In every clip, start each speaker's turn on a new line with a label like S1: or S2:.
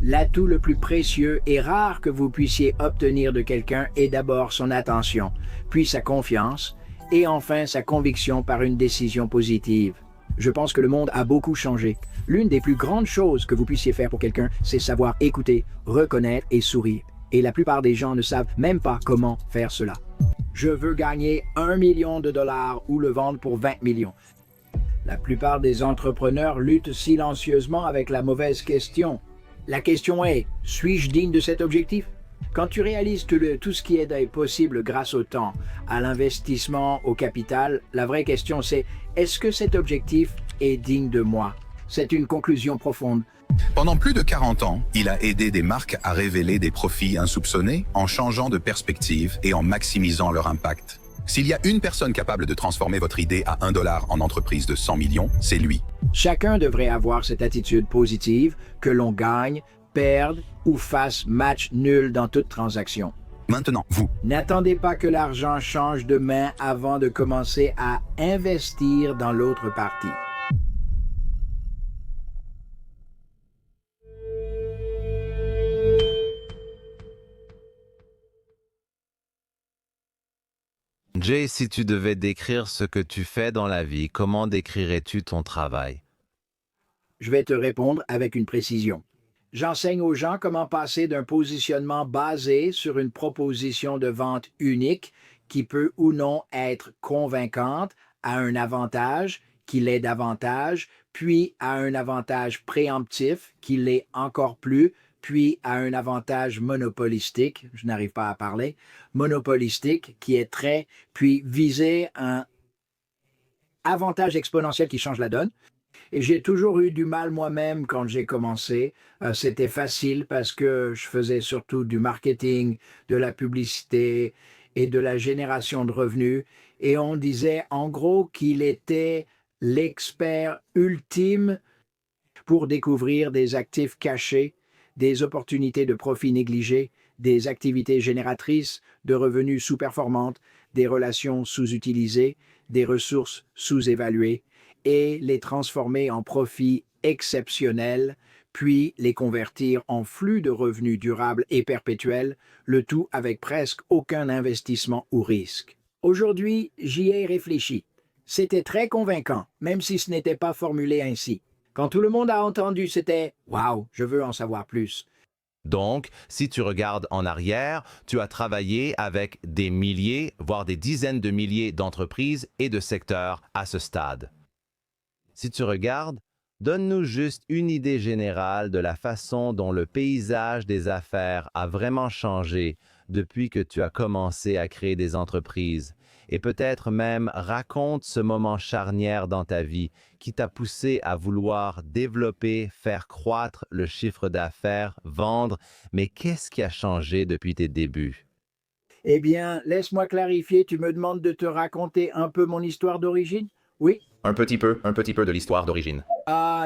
S1: L'atout le plus précieux et rare que vous puissiez obtenir de quelqu'un est d'abord son attention, puis sa confiance, et enfin sa conviction par une décision positive. Je pense que le monde a beaucoup changé. L'une des plus grandes choses que vous puissiez faire pour quelqu'un, c'est savoir écouter, reconnaître et sourire. Et la plupart des gens ne savent même pas comment faire cela. Je veux gagner 1 million de dollars ou le vendre pour 20 millions. La plupart des entrepreneurs luttent silencieusement avec la mauvaise question. La question est, suis-je digne de cet objectif? Quand tu réalises tout ce qui est possible grâce au temps, à l'investissement, au capital, la vraie question c'est, est-ce que cet objectif est digne de moi? C'est une conclusion profonde.
S2: Pendant plus de 40 ans, il a aidé des marques à révéler des profits insoupçonnés en changeant de perspective et en maximisant leur impact. S'il y a une personne capable de transformer votre idée à 1 dollar en entreprise de 100 millions, c'est lui.
S1: Chacun devrait avoir cette attitude positive, que l'on gagne, perde ou fasse match nul dans toute transaction.
S2: Maintenant, vous.
S1: N'attendez pas que l'argent change de main avant de commencer à investir dans l'autre partie.
S3: Jay, si tu devais décrire ce que tu fais dans la vie, comment décrirais-tu ton travail?
S1: Je vais te répondre avec une précision. J'enseigne aux gens comment passer d'un positionnement basé sur une proposition de vente unique qui peut ou non être convaincante à un avantage qui l'est davantage, puis à un avantage préemptif qui l'est encore plus, puis à un avantage monopolistique, je n'arrive pas à parler, monopolistique qui est très, puis viser un avantage exponentiel qui change la donne. Et j'ai toujours eu du mal moi-même quand j'ai commencé. C'était facile parce que je faisais surtout du marketing, de la publicité et de la génération de revenus. Et on disait en gros qu'il était l'expert ultime pour découvrir des actifs cachés, des opportunités de profit négligées, des activités génératrices de revenus sous-performantes, des relations sous-utilisées, des ressources sous-évaluées et les transformer en profits exceptionnels, puis les convertir en flux de revenus durables et perpétuels, le tout avec presque aucun investissement ou risque. Aujourd'hui, j'y ai réfléchi. C'était très convaincant, même si ce n'était pas formulé ainsi. Quand tout le monde a entendu, c'était « Waouh, je veux en savoir plus ».
S3: Donc, si tu regardes en arrière, tu as travaillé avec des milliers, voire des dizaines de milliers d'entreprises et de secteurs à ce stade. Si tu regardes, donne-nous juste une idée générale de la façon dont le paysage des affaires a vraiment changé depuis que tu as commencé à créer des entreprises. Et peut-être même raconte ce moment charnière dans ta vie qui t'a poussé à vouloir développer, faire croître le chiffre d'affaires, vendre, mais qu'est-ce qui a changé depuis tes débuts?
S1: Eh bien, laisse-moi clarifier, tu me demandes de te raconter un peu mon histoire d'origine? Oui.
S4: Un petit peu de l'histoire d'origine.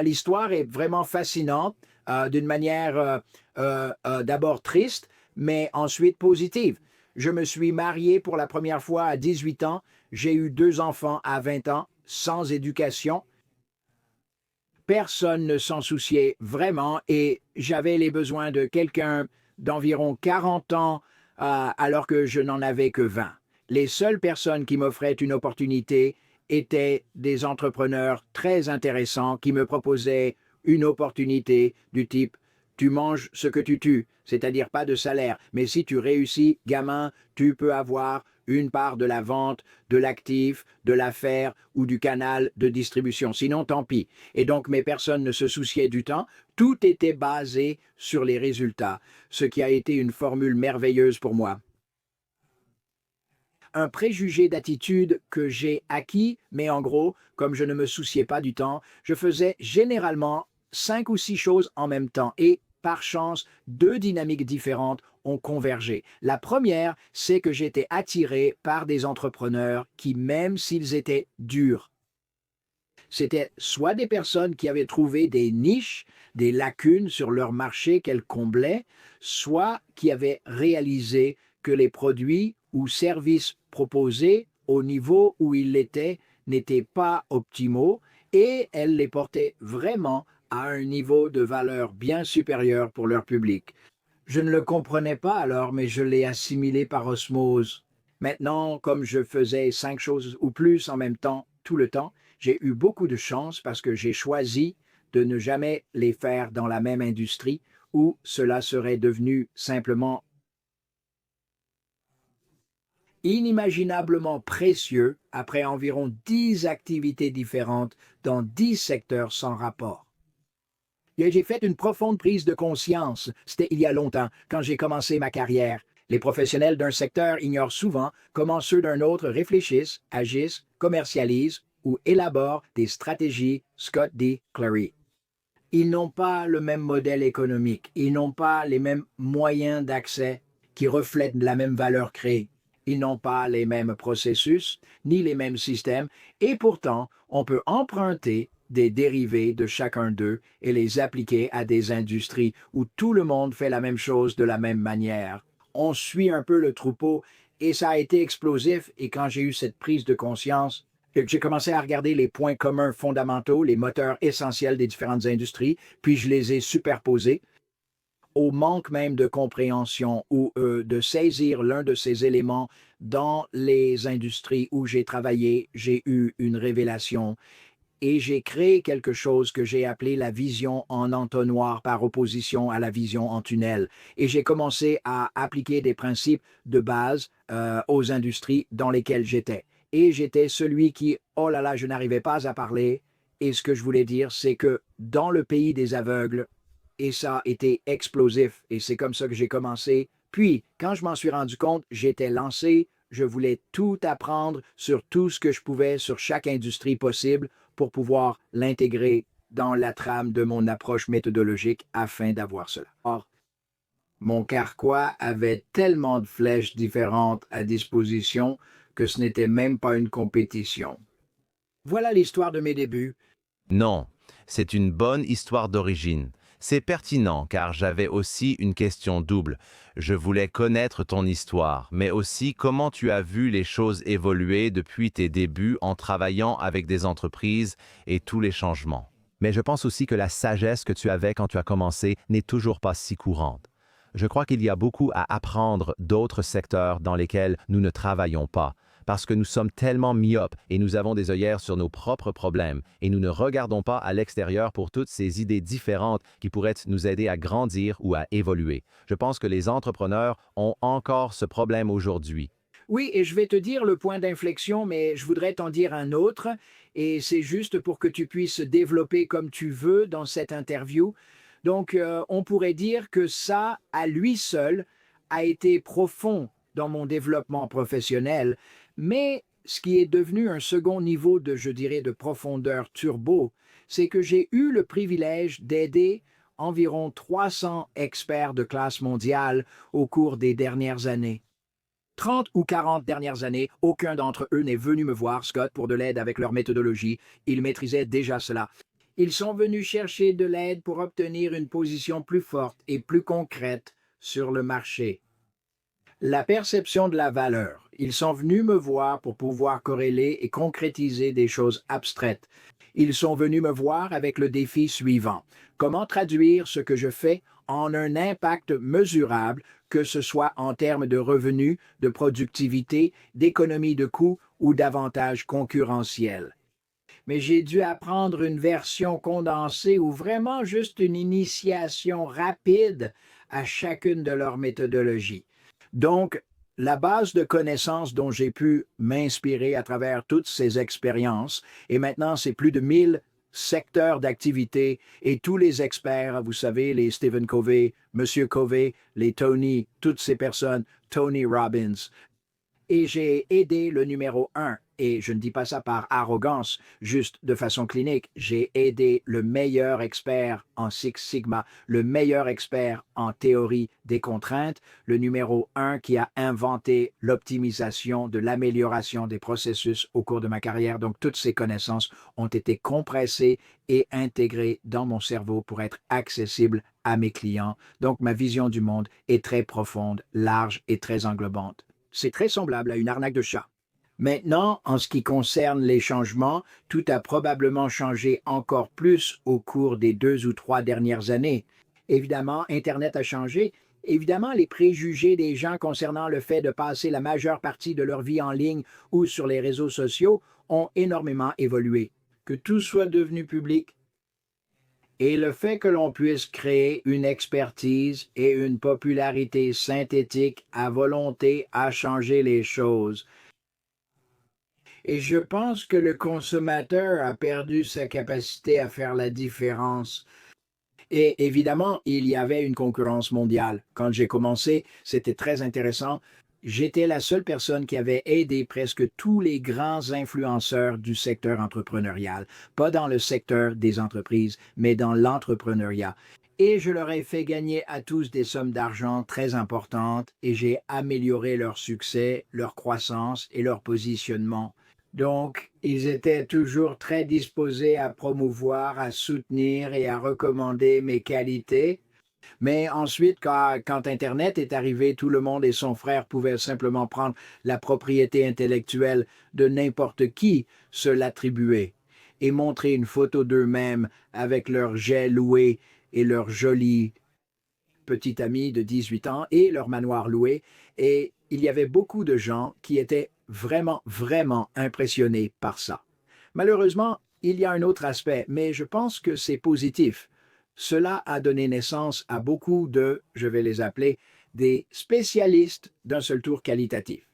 S1: L'histoire est vraiment fascinante, d'une manière d'abord triste, mais ensuite positive. Je me suis marié pour la première fois à 18 ans, j'ai eu 2 enfants à 20 ans, sans éducation. Personne ne s'en souciait vraiment et j'avais les besoins de quelqu'un d'environ 40 ans alors que je n'en avais que 20. Les seules personnes qui m'offraient une opportunité étaient des entrepreneurs très intéressants qui me proposaient une opportunité du type tu manges ce que tu tues, c'est-à-dire pas de salaire, mais si tu réussis, gamin, tu peux avoir une part de la vente, de l'actif, de l'affaire ou du canal de distribution. Sinon, tant pis. Et donc, mes personnes ne se souciaient du temps. Tout était basé sur les résultats, ce qui a été une formule merveilleuse pour moi. Un préjugé d'attitude que j'ai acquis, mais en gros, comme je ne me souciais pas du temps, je faisais généralement 5 ou 6 choses en même temps et par chance, 2 dynamiques différentes ont convergé. La première, c'est que j'étais attiré par des entrepreneurs qui, même s'ils étaient durs, c'était soit des personnes qui avaient trouvé des niches, des lacunes sur leur marché qu'elles comblaient, soit qui avaient réalisé que les produits ou services proposés au niveau où ils l'étaient n'étaient pas optimaux et elles les portaient vraiment à un niveau de valeur bien supérieur pour leur public. Je ne le comprenais pas alors, mais je l'ai assimilé par osmose. Maintenant, comme je faisais 5 choses ou plus en même temps, tout le temps, j'ai eu beaucoup de chance parce que j'ai choisi de ne jamais les faire dans la même industrie où cela serait devenu simplement inimaginablement précieux après environ 10 activités différentes dans 10 secteurs sans rapport. Et j'ai fait une profonde prise de conscience. C'était il y a longtemps, quand j'ai commencé ma carrière. Les professionnels d'un secteur ignorent souvent comment ceux d'un autre réfléchissent, agissent, commercialisent ou élaborent des stratégies. Scott D. Clary. Ils n'ont pas le même modèle économique, ils n'ont pas les mêmes moyens d'accès qui reflètent la même valeur créée. Ils n'ont pas les mêmes processus, ni les mêmes systèmes, et pourtant, on peut emprunter des dérivés de chacun d'eux et les appliquer à des industries où tout le monde fait la même chose de la même manière. On suit un peu le troupeau et ça a été explosif et quand j'ai eu cette prise de conscience, j'ai commencé à regarder les points communs fondamentaux, les moteurs essentiels des différentes industries, puis je les ai superposés au manque même de compréhension ou de saisir l'un de ces éléments dans les industries où j'ai travaillé, j'ai eu une révélation et j'ai créé quelque chose que j'ai appelé la vision en entonnoir par opposition à la vision en tunnel. Et j'ai commencé à appliquer des principes de base aux industries dans lesquelles j'étais. Et j'étais celui qui, oh là là, je n'arrivais pas à parler. Et ce que je voulais dire, c'est que dans le pays des aveugles, et ça a été explosif. Et c'est comme ça que j'ai commencé. Puis, quand je m'en suis rendu compte, j'étais lancé. Je voulais tout apprendre sur tout ce que je pouvais, sur chaque industrie possible, pour pouvoir l'intégrer dans la trame de mon approche méthodologique afin d'avoir cela. Or, mon carquois avait tellement de flèches différentes à disposition que ce n'était même pas une compétition. Voilà l'histoire de mes débuts.
S3: Non, c'est une bonne histoire d'origine. C'est pertinent car j'avais aussi une question double. Je voulais connaître ton histoire, mais aussi comment tu as vu les choses évoluer depuis tes débuts en travaillant avec des entreprises et tous les changements. Mais je pense aussi que la sagesse que tu avais quand tu as commencé n'est toujours pas si courante. Je crois qu'il y a beaucoup à apprendre d'autres secteurs dans lesquels nous ne travaillons pas, parce que nous sommes tellement myopes et nous avons des œillères sur nos propres problèmes et nous ne regardons pas à l'extérieur pour toutes ces idées différentes qui pourraient nous aider à grandir ou à évoluer. Je pense que les entrepreneurs ont encore ce problème aujourd'hui.
S1: Oui, et je vais te dire le point d'inflexion, mais je voudrais t'en dire un autre, et c'est juste pour que tu puisses développer comme tu veux dans cette interview. Donc, on pourrait dire que ça, à lui seul, a été profond dans mon développement professionnel, mais ce qui est devenu un second niveau de, je dirais, de profondeur turbo, c'est que j'ai eu le privilège d'aider environ 300 experts de classe mondiale au cours des dernières années. 30 ou 40 dernières années, aucun d'entre eux n'est venu me voir, Scott, pour de l'aide avec leur méthodologie. Ils maîtrisaient déjà cela. Ils sont venus chercher de l'aide pour obtenir une position plus forte et plus concrète sur le marché. La perception de la valeur. Ils sont venus me voir pour pouvoir corréler et concrétiser des choses abstraites. Ils sont venus me voir avec le défi suivant. Comment traduire ce que je fais en un impact mesurable, que ce soit en termes de revenus, de productivité, d'économie de coûts ou d'avantages concurrentiels. Mais j'ai dû apprendre une version condensée ou vraiment juste une initiation rapide à chacune de leurs méthodologies. Donc, la base de connaissances dont j'ai pu m'inspirer à travers toutes ces expériences, et maintenant c'est plus de 1000 secteurs d'activité et tous les experts, vous savez, les Stephen Covey, Monsieur Covey, les Tony, toutes ces personnes, Tony Robbins. Et j'ai aidé le numéro 1, et je ne dis pas ça par arrogance, juste de façon clinique, j'ai aidé le meilleur expert en Six Sigma, le meilleur expert en théorie des contraintes, le numéro 1 qui a inventé l'optimisation de l'amélioration des processus au cours de ma carrière. Donc toutes ces connaissances ont été compressées et intégrées dans mon cerveau pour être accessibles à mes clients. Donc ma vision du monde est très profonde, large et très englobante. C'est très semblable à une arnaque de chat. Maintenant, en ce qui concerne les changements, tout a probablement changé encore plus au cours des 2 ou 3 dernières années. Évidemment, Internet a changé. Évidemment, les préjugés des gens concernant le fait de passer la majeure partie de leur vie en ligne ou sur les réseaux sociaux ont énormément évolué. Que tout soit devenu public, et le fait que l'on puisse créer une expertise et une popularité synthétique à volonté a changé les choses. Et je pense que le consommateur a perdu sa capacité à faire la différence. Et évidemment, il y avait une concurrence mondiale. Quand j'ai commencé, c'était très intéressant. J'étais la seule personne qui avait aidé presque tous les grands influenceurs du secteur entrepreneurial, pas dans le secteur des entreprises, mais dans l'entrepreneuriat. Et je leur ai fait gagner à tous des sommes d'argent très importantes et j'ai amélioré leur succès, leur croissance et leur positionnement. Donc, ils étaient toujours très disposés à promouvoir, à soutenir et à recommander mes qualités. Mais ensuite, quand Internet est arrivé, tout le monde et son frère pouvaient simplement prendre la propriété intellectuelle de n'importe qui, se l'attribuer et montrer une photo d'eux-mêmes avec leur jet loué et leur joli petit ami de 18 ans et leur manoir loué. Et il y avait beaucoup de gens qui étaient vraiment, vraiment impressionnés par ça. Malheureusement, il y a un autre aspect, mais je pense que c'est positif. Cela a donné naissance à beaucoup de, je vais les appeler, des spécialistes d'un seul tour qualitatif.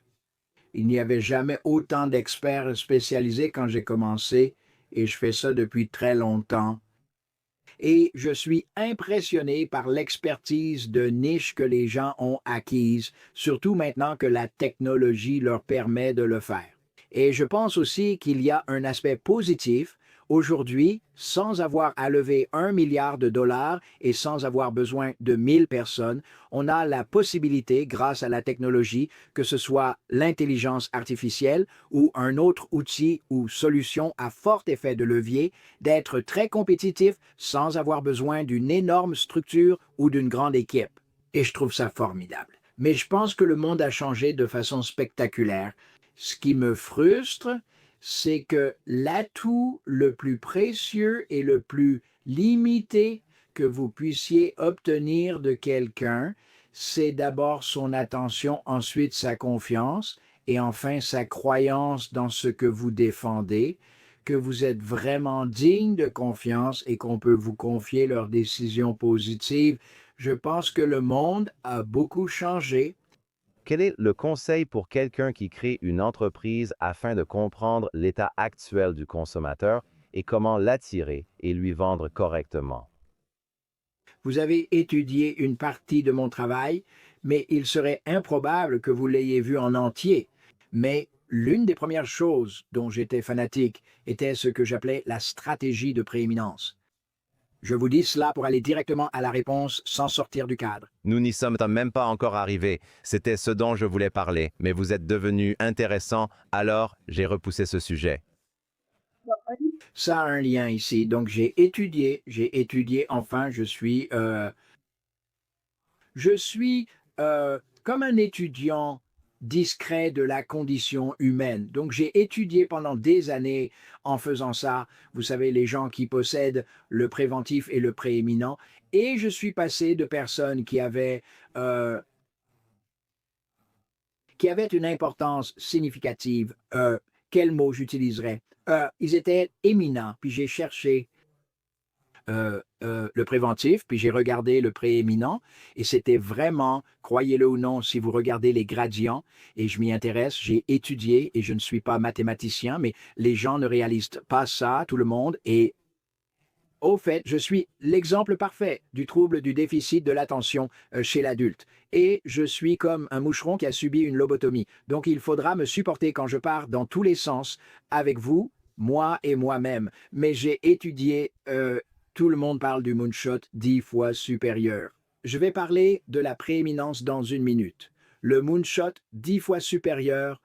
S1: Il n'y avait jamais autant d'experts spécialisés quand j'ai commencé, et je fais ça depuis très longtemps. Et je suis impressionné par l'expertise de niche que les gens ont acquise, surtout maintenant que la technologie leur permet de le faire. Et je pense aussi qu'il y a un aspect positif. Aujourd'hui, sans avoir à lever 1 milliard de dollars et sans avoir besoin de 1000 personnes, on a la possibilité, grâce à la technologie, que ce soit l'intelligence artificielle ou un autre outil ou solution à fort effet de levier, d'être très compétitif sans avoir besoin d'une énorme structure ou d'une grande équipe. Et je trouve ça formidable. Mais je pense que le monde a changé de façon spectaculaire. Ce qui me frustre, c'est que l'atout le plus précieux et le plus limité que vous puissiez obtenir de quelqu'un, c'est d'abord son attention, ensuite sa confiance et enfin sa croyance dans ce que vous défendez, que vous êtes vraiment digne de confiance et qu'on peut vous confier leurs décisions positives. Je pense que le monde a beaucoup changé.
S3: Quel est le conseil pour quelqu'un qui crée une entreprise afin de comprendre l'état actuel du consommateur et comment l'attirer et lui vendre correctement?
S1: Vous avez étudié une partie de mon travail, mais il serait improbable que vous l'ayez vu en entier. Mais l'une des premières choses dont j'étais fanatique était ce que j'appelais la stratégie de prééminence. Je vous dis cela pour aller directement à la réponse sans sortir du cadre.
S3: Nous n'y sommes même pas encore arrivés. C'était ce dont je voulais parler, mais vous êtes devenu intéressant, alors j'ai repoussé ce sujet.
S1: Ça a un lien ici. Donc j'ai étudié, enfin je suis comme un étudiant discret de la condition humaine. Donc j'ai étudié pendant des années en faisant ça, vous savez, les gens qui possèdent le préventif et le prééminent, et je suis passé de personnes euh, qui avaient une importance significative. Quel mot j'utiliserais? Ils étaient éminents, puis j'ai cherché le préventif, puis j'ai regardé le prééminent, et c'était vraiment, croyez-le ou non, si vous regardez les gradients, et je m'y intéresse, j'ai étudié, et je ne suis pas mathématicien, mais les gens ne réalisent pas ça, tout le monde, et au fait, je suis l'exemple parfait du trouble du déficit de l'attention chez l'adulte. Et je suis comme un moucheron qui a subi une lobotomie. Donc il faudra me supporter quand je pars dans tous les sens avec vous, moi et moi-même. Mais j'ai étudié, tout le monde parle du moonshot 10 fois supérieur. Je vais parler de la prééminence dans une minute. Le moonshot 10 fois supérieur,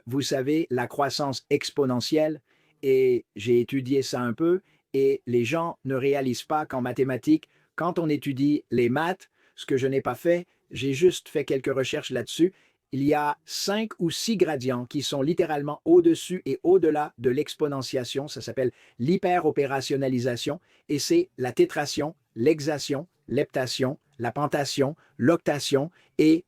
S1: vous savez, la croissance exponentielle, et j'ai étudié ça un peu. Et les gens ne réalisent pas qu'en mathématiques, quand on étudie les maths, ce que je n'ai pas fait, j'ai juste fait quelques recherches là-dessus, Il y a 5 ou 6 gradients qui sont littéralement au-dessus et au-delà de l'exponentiation. Ça s'appelle l'hyperopérationnalisation et c'est la tétration, l'hexation, l'heptation, la pentation, l'octation et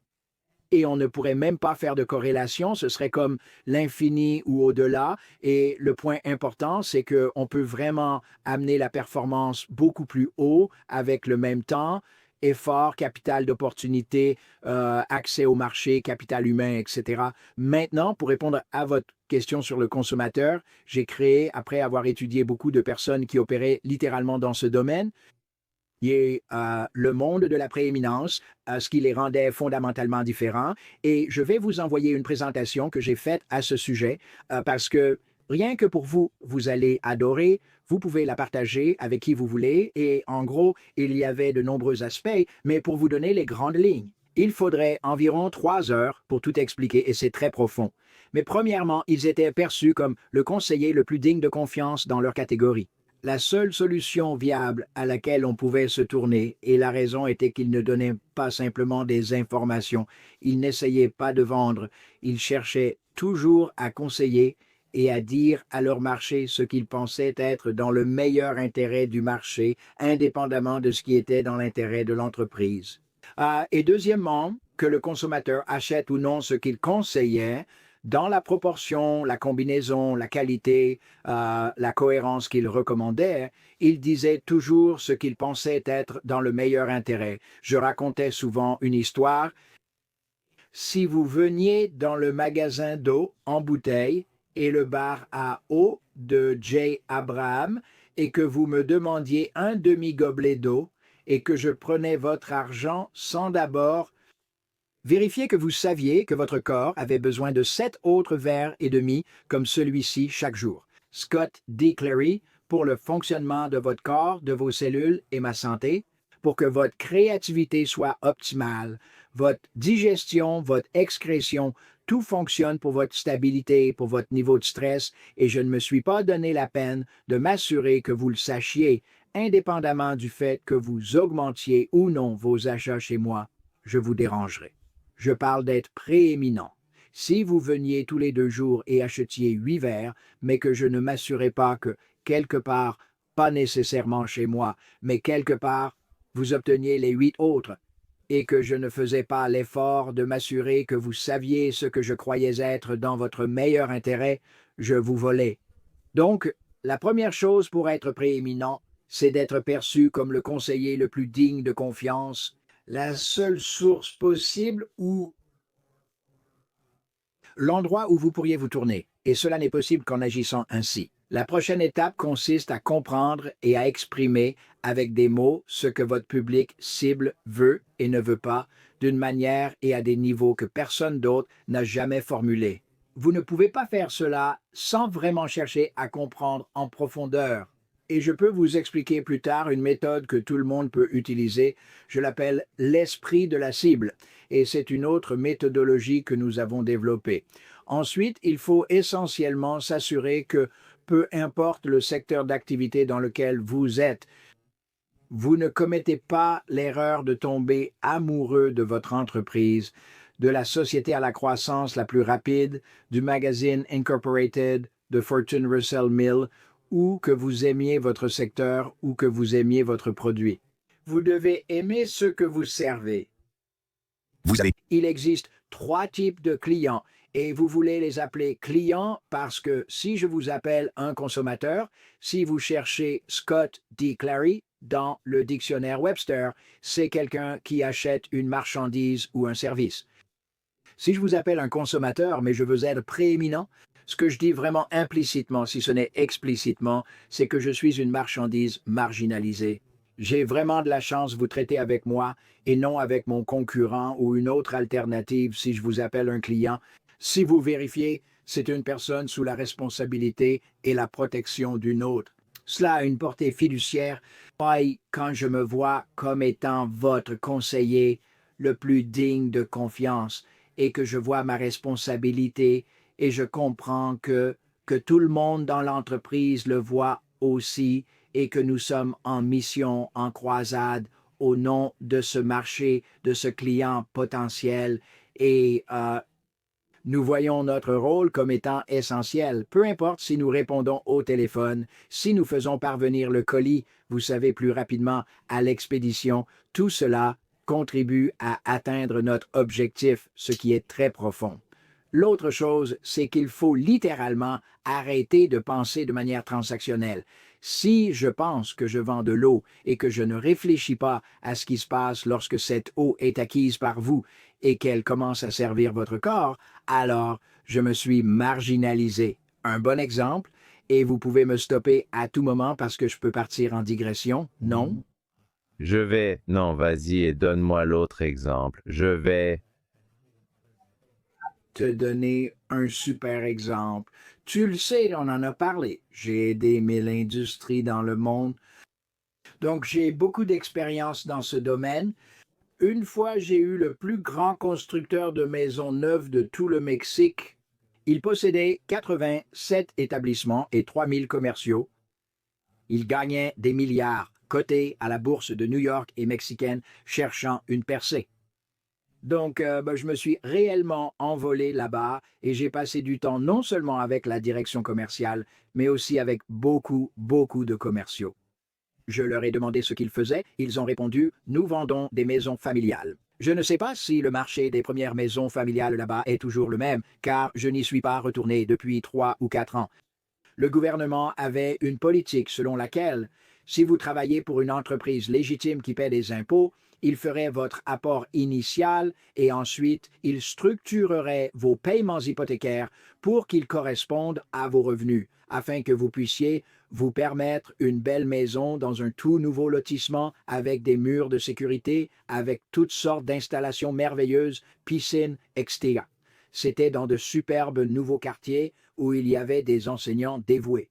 S1: on ne pourrait même pas faire de corrélation, ce serait comme l'infini ou au-delà. Et le point important, c'est qu'on peut vraiment amener la performance beaucoup plus haut avec le même temps, effort, capital d'opportunité, accès au marché, capital humain, etc. Maintenant, pour répondre à votre question sur le consommateur, j'ai créé, après avoir étudié beaucoup de personnes qui opéraient littéralement dans ce domaine, et le monde de la prééminence, ce qui les rendait fondamentalement différents. Et je vais vous envoyer une présentation que j'ai faite à ce sujet parce que rien que pour vous, vous allez adorer. Vous pouvez la partager avec qui vous voulez. Et en gros, il y avait de nombreux aspects, mais pour vous donner les grandes lignes, il faudrait environ 3 heures pour tout expliquer et c'est très profond. Mais premièrement, ils étaient perçus comme le conseiller le plus digne de confiance dans leur catégorie. La seule solution viable à laquelle on pouvait se tourner, et la raison était qu'ils ne donnaient pas simplement des informations, ils n'essayaient pas de vendre, ils cherchaient toujours à conseiller et à dire à leur marché ce qu'ils pensaient être dans le meilleur intérêt du marché, indépendamment de ce qui était dans l'intérêt de l'entreprise. Et deuxièmement, que le consommateur achète ou non ce qu'il conseillait, dans la proportion, la combinaison, la qualité, la cohérence qu'il recommandait, il disait toujours ce qu'il pensait être dans le meilleur intérêt. Je racontais souvent une histoire. Si vous veniez dans le magasin d'eau en bouteille et le bar à eau de J. Abraham et que vous me demandiez un demi-gobelet d'eau et que je prenais votre argent sans d'abord vérifiez que vous saviez que votre corps avait besoin de 7 autres verres et demi comme celui-ci chaque jour. Scott D. Clary, pour le fonctionnement de votre corps, de vos cellules et ma santé, pour que votre créativité soit optimale, votre digestion, votre excrétion, tout fonctionne pour votre stabilité, pour votre niveau de stress, et je ne me suis pas donné la peine de m'assurer que vous le sachiez, indépendamment du fait que vous augmentiez ou non vos achats chez moi, je vous dérangerai. Je parle d'être prééminent. Si vous veniez tous les 2 jours et achetiez 8 verres, mais que je ne m'assurais pas que, quelque part, pas nécessairement chez moi, mais quelque part, vous obteniez les 8 autres, et que je ne faisais pas l'effort de m'assurer que vous saviez ce que je croyais être dans votre meilleur intérêt, je vous volais. Donc, la première chose pour être prééminent, c'est d'être perçu comme le conseiller le plus digne de confiance, la seule source possible où l'endroit où vous pourriez vous tourner, et cela n'est possible qu'en agissant ainsi. La prochaine étape consiste à comprendre et à exprimer avec des mots ce que votre public cible veut et ne veut pas, d'une manière et à des niveaux que personne d'autre n'a jamais formulés. Vous ne pouvez pas faire cela sans vraiment chercher à comprendre en profondeur. Et je peux vous expliquer plus tard une méthode que tout le monde peut utiliser. Je l'appelle l'esprit de la cible. Et c'est une autre méthodologie que nous avons développée. Ensuite, il faut essentiellement s'assurer que, peu importe le secteur d'activité dans lequel vous êtes, vous ne commettez pas l'erreur de tomber amoureux de votre entreprise, de la société à la croissance la plus rapide, du magazine Incorporated, de Fortune Russell Mill, ou que vous aimiez votre secteur ou que vous aimiez votre produit. Vous devez aimer ce que vous servez.
S2: Vous avez
S1: Il existe 3 types de clients et vous voulez les appeler clients parce que si je vous appelle un consommateur, si vous cherchez Scott D. Clary dans le dictionnaire Webster, c'est quelqu'un qui achète une marchandise ou un service. Si je vous appelle un consommateur, mais je veux être prééminent, ce que je dis vraiment implicitement, si ce n'est explicitement, c'est que je suis une marchandise marginalisée. J'ai vraiment de la chance de vous traiter avec moi et non avec mon concurrent ou une autre alternative si je vous appelle un client. Si vous vérifiez, c'est une personne sous la responsabilité et la protection d'une autre. Cela a une portée fiduciaire. Quand je me vois comme étant votre conseiller le plus digne de confiance et que je vois ma responsabilité et je comprends que tout le monde dans l'entreprise le voit aussi et que nous sommes en mission, en croisade, au nom de ce marché, de ce client potentiel. Et Nous voyons notre rôle comme étant essentiel, peu importe si nous répondons au téléphone, si nous faisons parvenir le colis, vous savez, plus rapidement à l'expédition, tout cela contribue à atteindre notre objectif, ce qui est très profond. L'autre chose, c'est qu'il faut littéralement arrêter de penser de manière transactionnelle. Si je pense que je vends de l'eau et que je ne réfléchis pas à ce qui se passe lorsque cette eau est acquise par vous et qu'elle commence à servir votre corps, alors je me suis marginalisé. Un bon exemple, et vous pouvez me stopper à tout moment parce que je peux partir en digression, non?
S3: Non, vas-y et donne-moi l'autre exemple.
S1: Te donner un super exemple. Tu le sais, on en a parlé. J'ai aidé 1000 industries dans le monde. Donc, j'ai beaucoup d'expérience dans ce domaine. Une fois, j'ai eu le plus grand constructeur de maisons neuves de tout le Mexique. Il possédait 87 établissements et 3000 commerciaux. Il gagnait des milliards, cotés à la bourse de New York et mexicaine, cherchant une percée. Donc, je me suis réellement envolé là-bas et j'ai passé du temps non seulement avec la direction commerciale, mais aussi avec beaucoup, beaucoup de commerciaux. Je leur ai demandé ce qu'ils faisaient. Ils ont répondu, nous vendons des maisons familiales. Je ne sais pas si le marché des premières maisons familiales là-bas est toujours le même, car je n'y suis pas retourné depuis 3 ou 4 ans. Le gouvernement avait une politique selon laquelle, si vous travaillez pour une entreprise légitime qui paie des impôts, il ferait votre apport initial et ensuite il structurerait vos paiements hypothécaires pour qu'ils correspondent à vos revenus, afin que vous puissiez vous permettre une belle maison dans un tout nouveau lotissement avec des murs de sécurité, avec toutes sortes d'installations merveilleuses, piscines, etc. C'était dans de superbes nouveaux quartiers où il y avait des enseignants dévoués.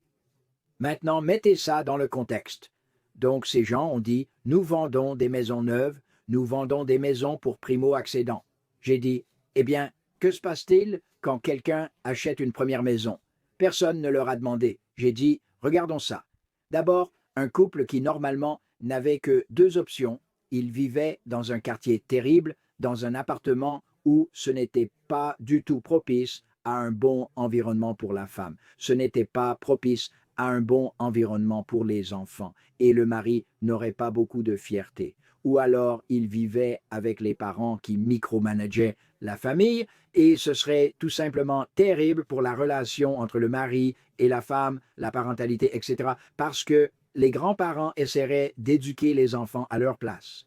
S1: Maintenant, mettez ça dans le contexte. Donc, ces gens ont dit, nous vendons des maisons neuves, nous vendons des maisons pour primo-accédants. J'ai dit, eh bien, que se passe-t-il quand quelqu'un achète une première maison? Personne ne leur a demandé. J'ai dit, regardons ça. D'abord, un couple qui normalement n'avait que 2 options. Ils vivaient dans un quartier terrible, dans un appartement où ce n'était pas du tout propice à un bon environnement pour la femme. Ce n'était pas propice à un bon environnement pour les enfants et le mari n'aurait pas beaucoup de fierté. Ou alors il vivait avec les parents qui micromanageaient la famille et ce serait tout simplement terrible pour la relation entre le mari et la femme, la parentalité, etc. parce que les grands-parents essaieraient d'éduquer les enfants à leur place.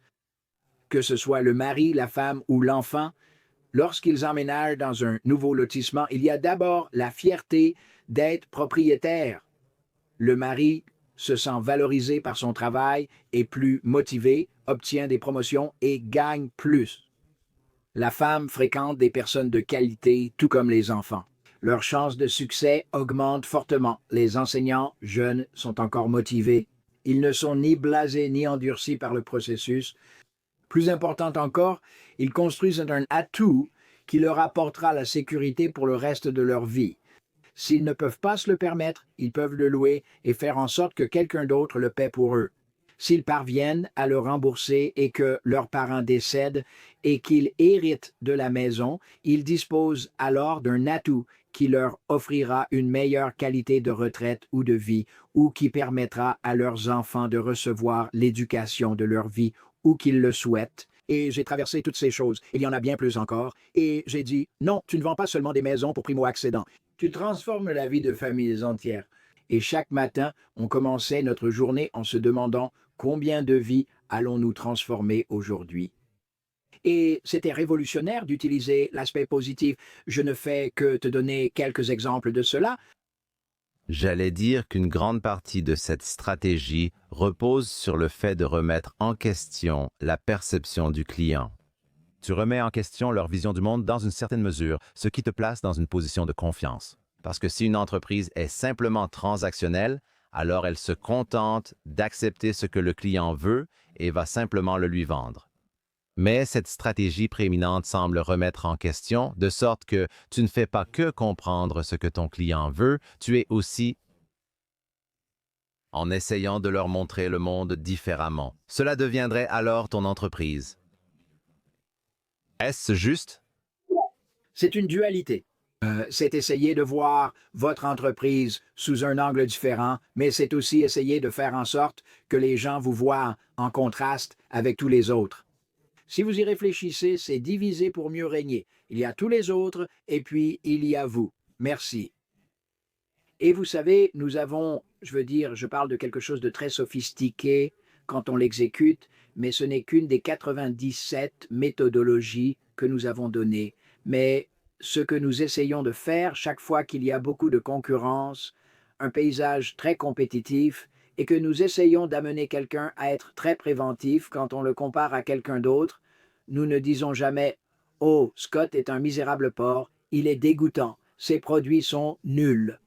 S1: Que ce soit le mari, la femme ou l'enfant, lorsqu'ils emménagent dans un nouveau lotissement, il y a d'abord la fierté d'être propriétaire. Le mari se sent valorisé par son travail, est plus motivé, obtient des promotions et gagne plus. La femme fréquente des personnes de qualité, tout comme les enfants. Leurs chances de succès augmentent fortement. Les enseignants jeunes sont encore motivés. Ils ne sont ni blasés ni endurcis par le processus. Plus important encore, ils construisent un atout qui leur apportera la sécurité pour le reste de leur vie. S'ils ne peuvent pas se le permettre, ils peuvent le louer et faire en sorte que quelqu'un d'autre le paie pour eux. S'ils parviennent à le rembourser et que leurs parents décèdent et qu'ils héritent de la maison, ils disposent alors d'un atout qui leur offrira une meilleure qualité de retraite ou de vie ou qui permettra à leurs enfants de recevoir l'éducation de leur vie où qu'ils le souhaitent. Et j'ai traversé toutes ces choses. Il y en a bien plus encore. Et j'ai dit, non, tu ne vends pas seulement des maisons pour primo-accédants. Tu transformes la vie de familles entières. Et chaque matin, on commençait notre journée en se demandant combien de vies allons-nous transformer aujourd'hui. Et c'était révolutionnaire d'utiliser l'aspect positif. Je ne fais que te donner quelques exemples de cela.
S3: J'allais dire qu'une grande partie de cette stratégie repose sur le fait de remettre en question la perception du client. Tu remets en question leur vision du monde dans une certaine mesure, ce qui te place dans une position de confiance. Parce que si une entreprise est simplement transactionnelle, alors elle se contente d'accepter ce que le client veut et va simplement le lui vendre. Mais cette stratégie prééminente semble remettre en question, de sorte que tu ne fais pas que comprendre ce que ton client veut, tu es aussi en essayant de leur montrer le monde différemment. Cela deviendrait alors ton entreprise. Est-ce juste?
S1: C'est une dualité. C'est essayer de voir votre entreprise sous un angle différent, mais c'est aussi essayer de faire en sorte que les gens vous voient en contraste avec tous les autres. Si vous y réfléchissez, c'est diviser pour mieux régner. Il y a tous les autres et puis il y a vous. Merci. Et vous savez, nous avons, je parle de quelque chose de très sophistiqué quand on l'exécute, mais ce n'est qu'une des 97 méthodologies que nous avons données. Mais ce que nous essayons de faire chaque fois qu'il y a beaucoup de concurrence, un paysage très compétitif, et que nous essayons d'amener quelqu'un à être très préventif quand on le compare à quelqu'un d'autre, nous ne disons jamais « Oh, Scott est un misérable porc, il est dégoûtant, ses produits sont nuls ».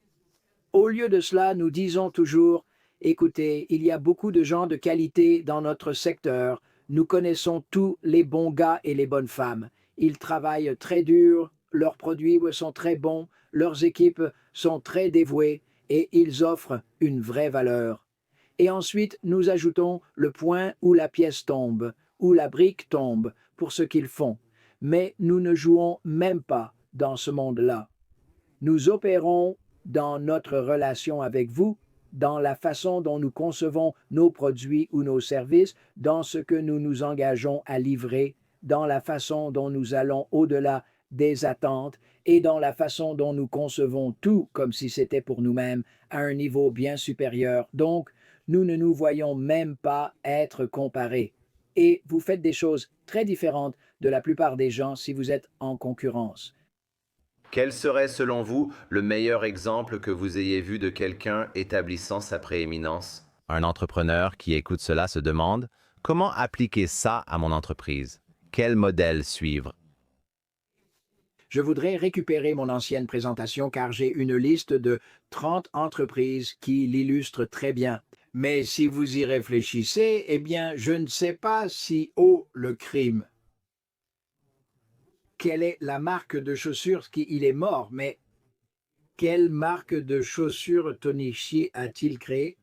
S1: Au lieu de cela, nous disons toujours « Écoutez, il y a beaucoup de gens de qualité dans notre secteur, nous connaissons tous les bons gars et les bonnes femmes. Ils travaillent très dur, leurs produits sont très bons, leurs équipes sont très dévouées et ils offrent une vraie valeur. » Et ensuite, nous ajoutons le point où la pièce tombe, où la brique tombe pour ce qu'ils font. Mais nous ne jouons même pas dans ce monde-là. Nous opérons dans notre relation avec vous, dans la façon dont nous concevons nos produits ou nos services, dans ce que nous nous engageons à livrer, dans la façon dont nous allons au-delà des attentes et dans la façon dont nous concevons tout comme si c'était pour nous-mêmes à un niveau bien supérieur. Donc, nous ne nous voyons même pas être comparés. Et vous faites des choses très différentes de la plupart des gens si vous êtes en concurrence.
S3: Quel serait selon vous le meilleur exemple que vous ayez vu de quelqu'un établissant sa prééminence? Un entrepreneur qui écoute cela se demande « Comment appliquer ça à mon entreprise? Quel modèle suivre ?»
S1: Je voudrais récupérer mon ancienne présentation car j'ai une liste de 30 entreprises qui l'illustrent très bien. Mais si vous y réfléchissez, eh bien, je ne sais pas si le crime. Quelle est la marque de chaussures il est mort, mais quelle marque de chaussures Tony Hsieh a-t-il créé?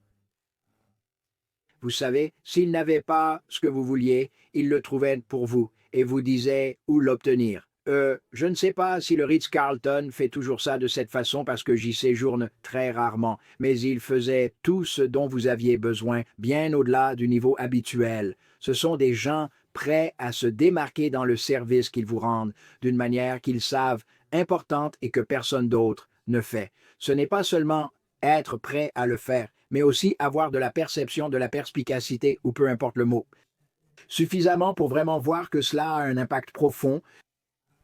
S1: Vous savez, s'il n'avait pas ce que vous vouliez, il le trouvait pour vous et vous disait où l'obtenir. Je ne sais pas si le Ritz-Carlton fait toujours ça de cette façon parce que j'y séjourne très rarement, mais il faisait tout ce dont vous aviez besoin, bien au-delà du niveau habituel. Ce sont des gens prêts à se démarquer dans le service qu'ils vous rendent, d'une manière qu'ils savent importante et que personne d'autre ne fait. Ce n'est pas seulement être prêt à le faire, mais aussi avoir de la perception, de la perspicacité, ou peu importe le mot. Suffisamment pour vraiment voir que cela a un impact profond.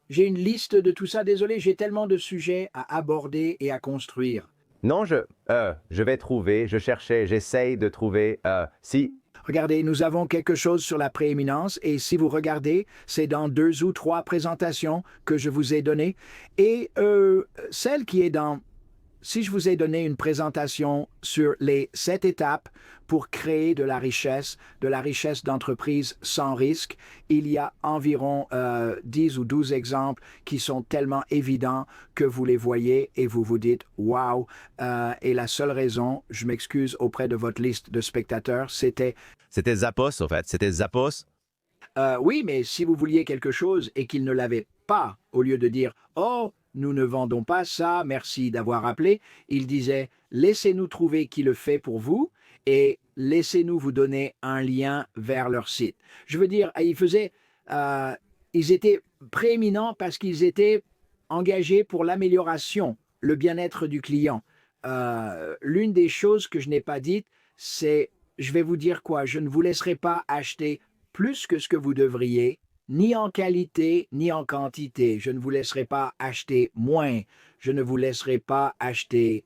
S1: J'ai une liste de tout ça, désolé, j'ai tellement de sujets à aborder et à construire.
S3: Non, je vais trouver, je cherchais, j'essaye de trouver, si...
S1: Regardez, nous avons quelque chose sur la prééminence et si vous regardez, c'est dans 2 ou 3 présentations que je vous ai données. Et celle qui est dans... Si je vous ai donné une présentation sur les 7 étapes pour créer de la richesse d'entreprise sans risque, il y a environ 10 ou 12 exemples qui sont tellement évidents que vous les voyez et vous vous dites « Wow !» Et la seule raison, je m'excuse auprès de votre liste de spectateurs, c'était...
S3: C'était Zappos, en fait, c'était Zappos.
S1: Oui, mais si vous vouliez quelque chose et qu'il ne l'avait pas, au lieu de dire « Oh !» nous ne vendons pas ça, merci d'avoir appelé. Il disait, laissez-nous trouver qui le fait pour vous et laissez-nous vous donner un lien vers leur site. Je veux dire, ils étaient prééminents parce qu'ils étaient engagés pour l'amélioration, le bien-être du client. L'une des choses que je n'ai pas dites, c'est, je vais vous dire quoi, je ne vous laisserai pas acheter plus que ce que vous devriez, ni en qualité, ni en quantité. Je ne vous laisserai pas acheter moins. Je ne vous laisserai pas acheter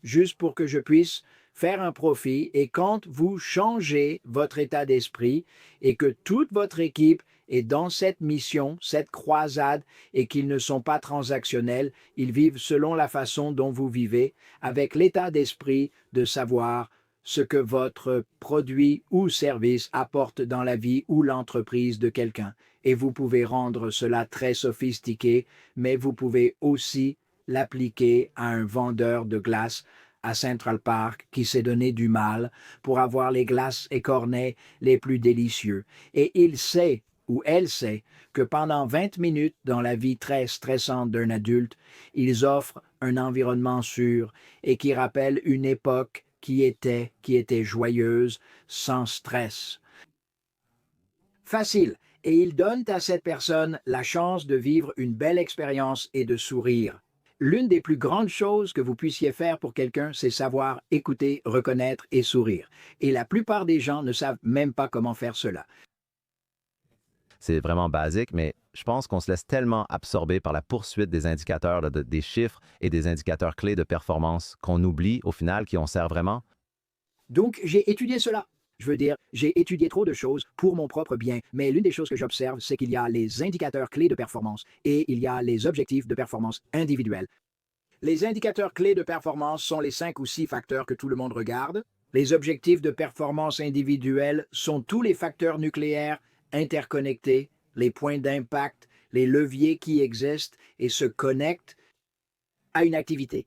S1: juste pour que je puisse faire un profit. Et quand vous changez votre état d'esprit et que toute votre équipe est dans cette mission, cette croisade, et qu'ils ne sont pas transactionnels, ils vivent selon la façon dont vous vivez, avec l'état d'esprit de savoir ce que votre produit ou service apporte dans la vie ou l'entreprise de quelqu'un. Et vous pouvez rendre cela très sophistiqué, mais vous pouvez aussi l'appliquer à un vendeur de glace à Central Park qui s'est donné du mal pour avoir les glaces et cornets les plus délicieux. Et il sait ou elle sait que pendant 20 minutes dans la vie très stressante d'un adulte, ils offrent un environnement sûr et qui rappelle une époque qui était joyeuse, sans stress. Facile. Et ils donnent à cette personne la chance de vivre une belle expérience et de sourire. L'une des plus grandes choses que vous puissiez faire pour quelqu'un, c'est savoir écouter, reconnaître et sourire. Et la plupart des gens ne savent même pas comment faire cela.
S3: C'est vraiment basique, mais je pense qu'on se laisse tellement absorber par la poursuite des indicateurs, là, des chiffres et des indicateurs clés de performance qu'on oublie au final qui on sert vraiment.
S1: Donc, j'ai étudié cela. Je veux dire, j'ai étudié trop de choses pour mon propre bien, mais l'une des choses que j'observe, c'est qu'il y a les indicateurs clés de performance et il y a les objectifs de performance individuels. Les indicateurs clés de performance sont les 5 ou 6 facteurs que tout le monde regarde. Les objectifs de performance individuelle sont tous les facteurs nucléaires interconnectés, les points d'impact, les leviers qui existent et se connectent à une activité.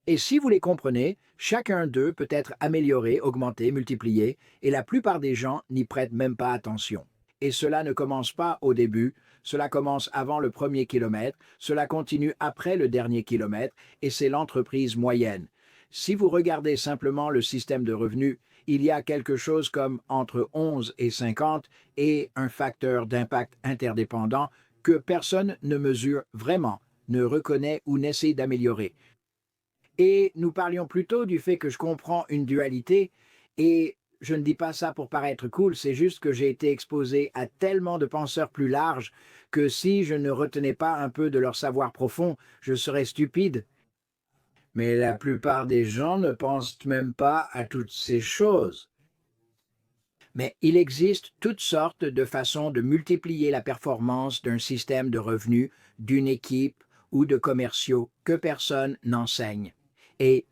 S1: Et si vous les comprenez, chacun d'eux peut être amélioré, augmenté, multiplié, et la plupart des gens n'y prêtent même pas attention. Et cela ne commence pas au début, cela commence avant le premier kilomètre, cela continue après le dernier kilomètre, et c'est l'entreprise moyenne. Si vous regardez simplement le système de revenus, il y a quelque chose comme entre 11 et 50 et un facteur d'impact interdépendant que personne ne mesure vraiment, ne reconnaît ou n'essaie d'améliorer. Et nous parlions plutôt du fait que je comprends une dualité, et je ne dis pas ça pour paraître cool, c'est juste que j'ai été exposé à tellement de penseurs plus larges que si je ne retenais pas un peu de leur savoir profond, je serais stupide. Mais la plupart des gens ne pensent même pas à toutes ces choses. Mais il existe toutes sortes de façons de multiplier la performance d'un système de revenus, d'une équipe ou de commerciaux que personne n'enseigne. Et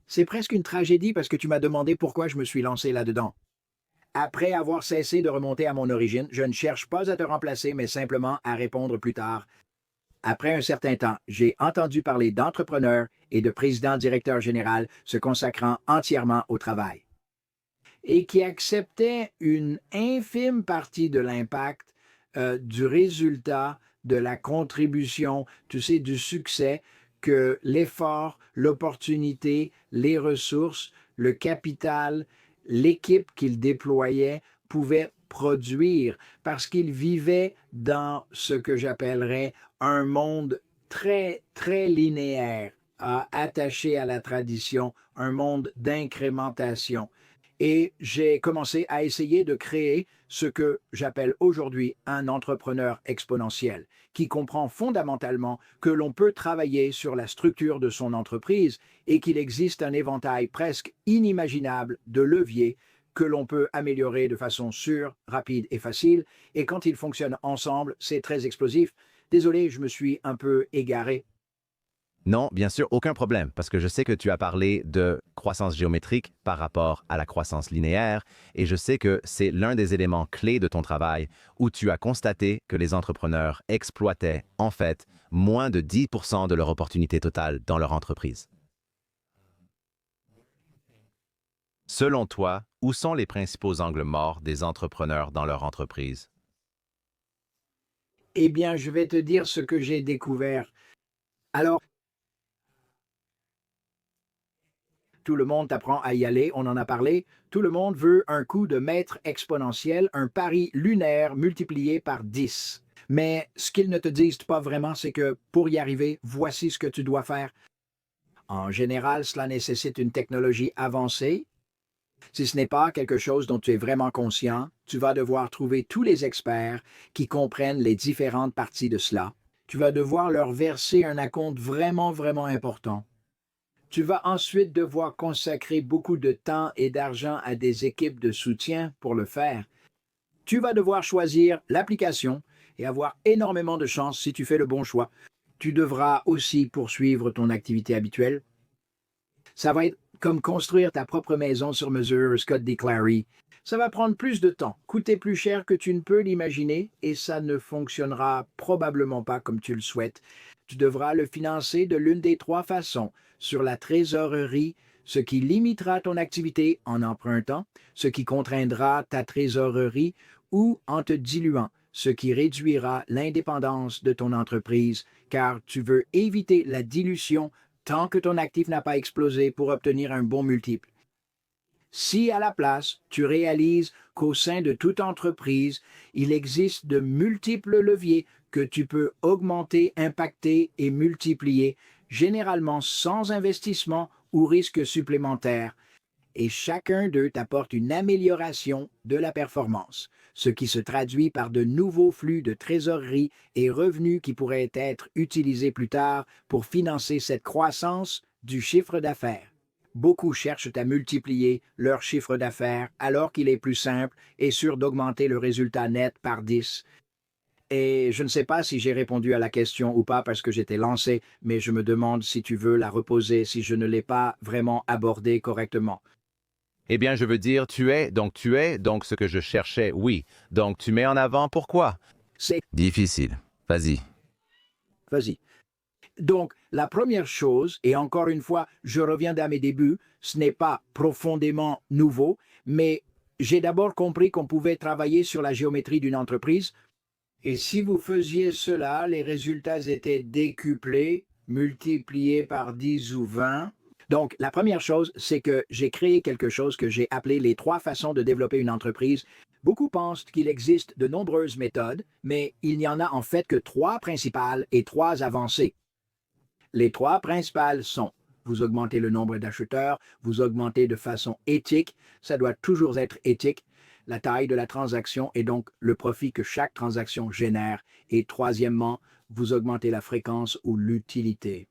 S1: c'est presque une tragédie parce que tu m'as demandé pourquoi je me suis lancé là-dedans. Après avoir cessé de remonter à mon origine, je ne cherche pas à te remplacer, mais simplement à répondre plus tard. Après un certain temps, j'ai entendu parler d'entrepreneurs et de présidents-directeurs généraux se consacrant entièrement au travail et qui acceptaient une infime partie de l'impact, du résultat, de la contribution, tu sais, du succès que l'effort, l'opportunité, les ressources, le capital, l'équipe qu'ils déployaient pouvaient produire parce qu'ils vivaient dans ce que j'appellerais un monde très, très linéaire, attaché à la tradition, un monde d'incrémentation. Et j'ai commencé à essayer de créer ce que j'appelle aujourd'hui un entrepreneur exponentiel, qui comprend fondamentalement que l'on peut travailler sur la structure de son entreprise et qu'il existe un éventail presque inimaginable de leviers que l'on peut améliorer de façon sûre, rapide et facile. Et quand ils fonctionnent ensemble, c'est très explosif. Désolé, je me suis un peu égaré.
S3: Non, bien sûr, aucun problème, parce que je sais que tu as parlé de croissance géométrique par rapport à la croissance linéaire, et je sais que c'est l'un des éléments clés de ton travail où tu as constaté que les entrepreneurs exploitaient, en fait, moins de 10% de leur opportunité totale dans leur entreprise. Selon toi, où sont les principaux angles morts des entrepreneurs dans leur entreprise?
S1: Eh bien, je vais te dire ce que j'ai découvert. Alors, tout le monde t'apprend à y aller, on en a parlé. Tout le monde veut un coup de maître exponentiel, un pari lunaire multiplié par 10. Mais ce qu'ils ne te disent pas vraiment, c'est que pour y arriver, voici ce que tu dois faire. En général, cela nécessite une technologie avancée. Si ce n'est pas quelque chose dont tu es vraiment conscient, tu vas devoir trouver tous les experts qui comprennent les différentes parties de cela. Tu vas devoir leur verser un acompte vraiment, vraiment important. Tu vas ensuite devoir consacrer beaucoup de temps et d'argent à des équipes de soutien pour le faire. Tu vas devoir choisir l'application et avoir énormément de chance si tu fais le bon choix. Tu devras aussi poursuivre ton activité habituelle. Ça va être comme construire ta propre maison sur mesure, Scott D. Clary. Ça va prendre plus de temps, coûter plus cher que tu ne peux l'imaginer et ça ne fonctionnera probablement pas comme tu le souhaites. Tu devras le financer de l'une des 3 façons, sur la trésorerie, ce qui limitera ton activité en empruntant, ce qui contraindra ta trésorerie, ou en te diluant, ce qui réduira l'indépendance de ton entreprise, car tu veux éviter la dilution tant que ton actif n'a pas explosé pour obtenir un bon multiple. Si à la place, tu réalises qu'au sein de toute entreprise, il existe de multiples leviers que tu peux augmenter, impacter et multiplier, généralement sans investissement ou risque supplémentaire, et chacun d'eux t'apporte une amélioration de la performance, ce qui se traduit par de nouveaux flux de trésorerie et revenus qui pourraient être utilisés plus tard pour financer cette croissance du chiffre d'affaires. Beaucoup cherchent à multiplier leur chiffre d'affaires alors qu'il est plus simple et sûr d'augmenter le résultat net par 10. Et je ne sais pas si j'ai répondu à la question ou pas parce que j'étais lancé, mais je me demande si tu veux la reposer si je ne l'ai pas vraiment abordée correctement.
S3: Eh bien, je veux dire, tu es, donc ce que je cherchais, oui. Donc, tu mets en avant pourquoi?
S1: C'est
S3: Difficile. Vas-y.
S1: Vas-y. Donc, la première chose, et encore une fois, je reviens à mes débuts, ce n'est pas profondément nouveau, mais j'ai d'abord compris qu'on pouvait travailler sur la géométrie d'une entreprise. Et si vous faisiez cela, les résultats étaient décuplés, multipliés par 10 ou 20. Donc, la première chose, c'est que j'ai créé quelque chose que j'ai appelé les 3 façons de développer une entreprise. Beaucoup pensent qu'il existe de nombreuses méthodes, mais il n'y en a en fait que 3 principales et 3 avancées. Les 3 principales sont: vous augmentez le nombre d'acheteurs, vous augmentez de façon éthique, ça doit toujours être éthique, la taille de la transaction et donc le profit que chaque transaction génère, et troisièmement, vous augmentez la fréquence ou l'utilité.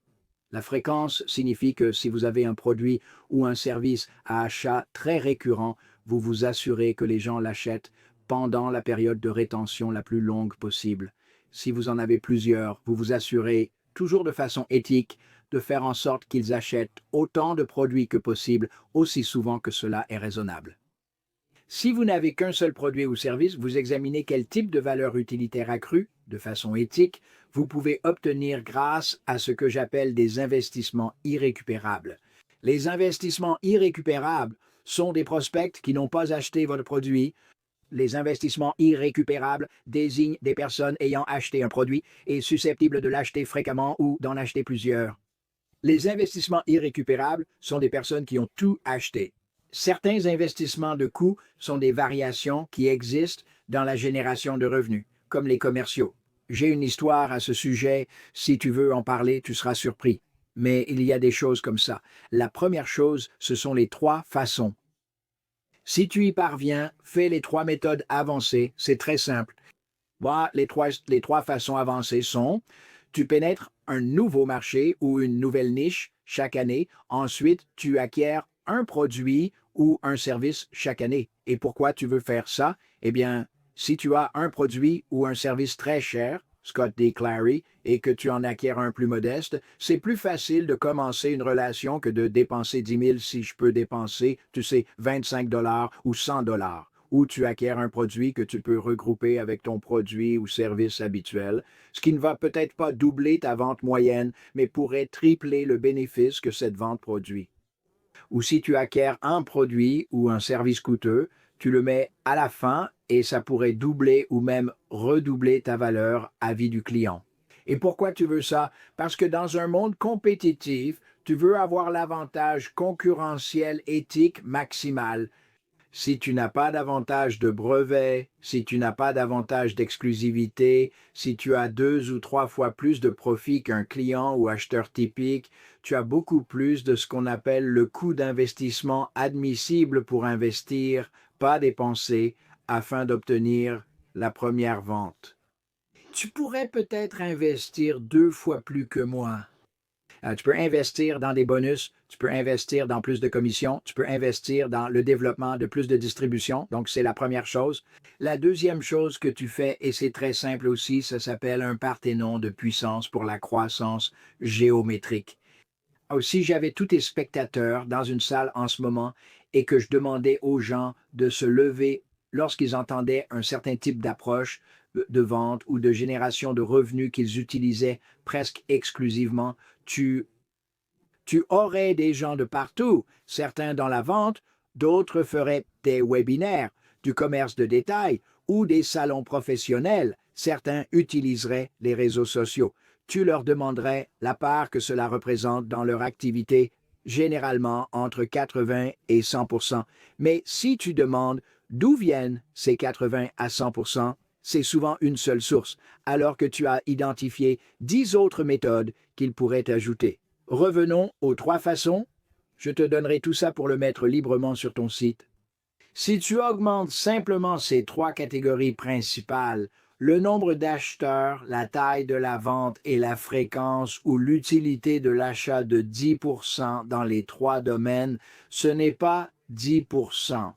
S1: La fréquence signifie que si vous avez un produit ou un service à achat très récurrent, vous vous assurez que les gens l'achètent pendant la période de rétention la plus longue possible. Si vous en avez plusieurs, vous vous assurez, toujours de façon éthique, de faire en sorte qu'ils achètent autant de produits que possible, aussi souvent que cela est raisonnable. Si vous n'avez qu'un seul produit ou service, vous examinez quel type de valeur utilitaire accrue, de façon éthique, vous pouvez obtenir grâce à ce que j'appelle des investissements irrécupérables. Les investissements irrécupérables sont des prospects qui n'ont pas acheté votre produit. Les investissements irrécupérables désignent des personnes ayant acheté un produit et susceptibles de l'acheter fréquemment ou d'en acheter plusieurs. Les investissements irrécupérables sont des personnes qui ont tout acheté. Certains investissements de coûts sont des variations qui existent dans la génération de revenus, comme les commerciaux. J'ai une histoire à ce sujet, si tu veux en parler, tu seras surpris. Mais il y a des choses comme ça. La première chose, ce sont les 3 façons. Si tu y parviens, fais les 3 méthodes avancées, c'est très simple. Voilà, les trois façons avancées sont: tu pénètres un nouveau marché ou une nouvelle niche chaque année, ensuite tu acquiers un produit ou un service chaque année. Et pourquoi tu veux faire ça? Eh bien, si tu as un produit ou un service très cher, Scott D. Clary, et que tu en acquiers un plus modeste, c'est plus facile de commencer une relation que de dépenser 10 000 si je peux dépenser, tu sais, 25 $ ou 100 $. Ou tu acquiers un produit que tu peux regrouper avec ton produit ou service habituel, ce qui ne va peut-être pas doubler ta vente moyenne, mais pourrait tripler le bénéfice que cette vente produit. Ou si tu acquiers un produit ou un service coûteux, tu le mets à la fin et ça pourrait doubler ou même redoubler ta valeur à vie du client. Et pourquoi tu veux ça? Parce que dans un monde compétitif, tu veux avoir l'avantage concurrentiel éthique maximal. Si tu n'as pas d'avantage de brevet, si tu n'as pas d'avantage d'exclusivité, si tu as 2 ou 3 fois plus de profit qu'un client ou acheteur typique, tu as beaucoup plus de ce qu'on appelle le coût d'investissement admissible pour investir, pas dépenser, afin d'obtenir la première vente. Tu pourrais peut-être investir 2 fois plus que moi. Tu peux investir dans des bonus, tu peux investir dans plus de commissions, tu peux investir dans le développement de plus de distribution. Donc, c'est la première chose. La deuxième chose que tu fais, et c'est très simple aussi, ça s'appelle un parthénon de puissance pour la croissance géométrique. Si j'avais tous tes spectateurs dans une salle en ce moment et que je demandais aux gens de se lever lorsqu'ils entendaient un certain type d'approche de vente ou de génération de revenus qu'ils utilisaient presque exclusivement, tu aurais des gens de partout, certains dans la vente, d'autres feraient des webinaires, du commerce de détail ou des salons professionnels, certains utiliseraient les réseaux sociaux. Tu leur demanderais la part que cela représente dans leur activité, généralement entre 80 et 100%. Mais si tu demandes d'où viennent ces 80 à 100%, c'est souvent une seule source, alors que tu as identifié 10 autres méthodes qu'ils pourraient ajouter. Revenons aux 3 façons. Je te donnerai tout ça pour le mettre librement sur ton site. Si tu augmentes simplement ces 3 catégories principales, le nombre d'acheteurs, la taille de la vente et la fréquence ou l'utilité de l'achat de 10% dans les 3 domaines, ce n'est pas 10%.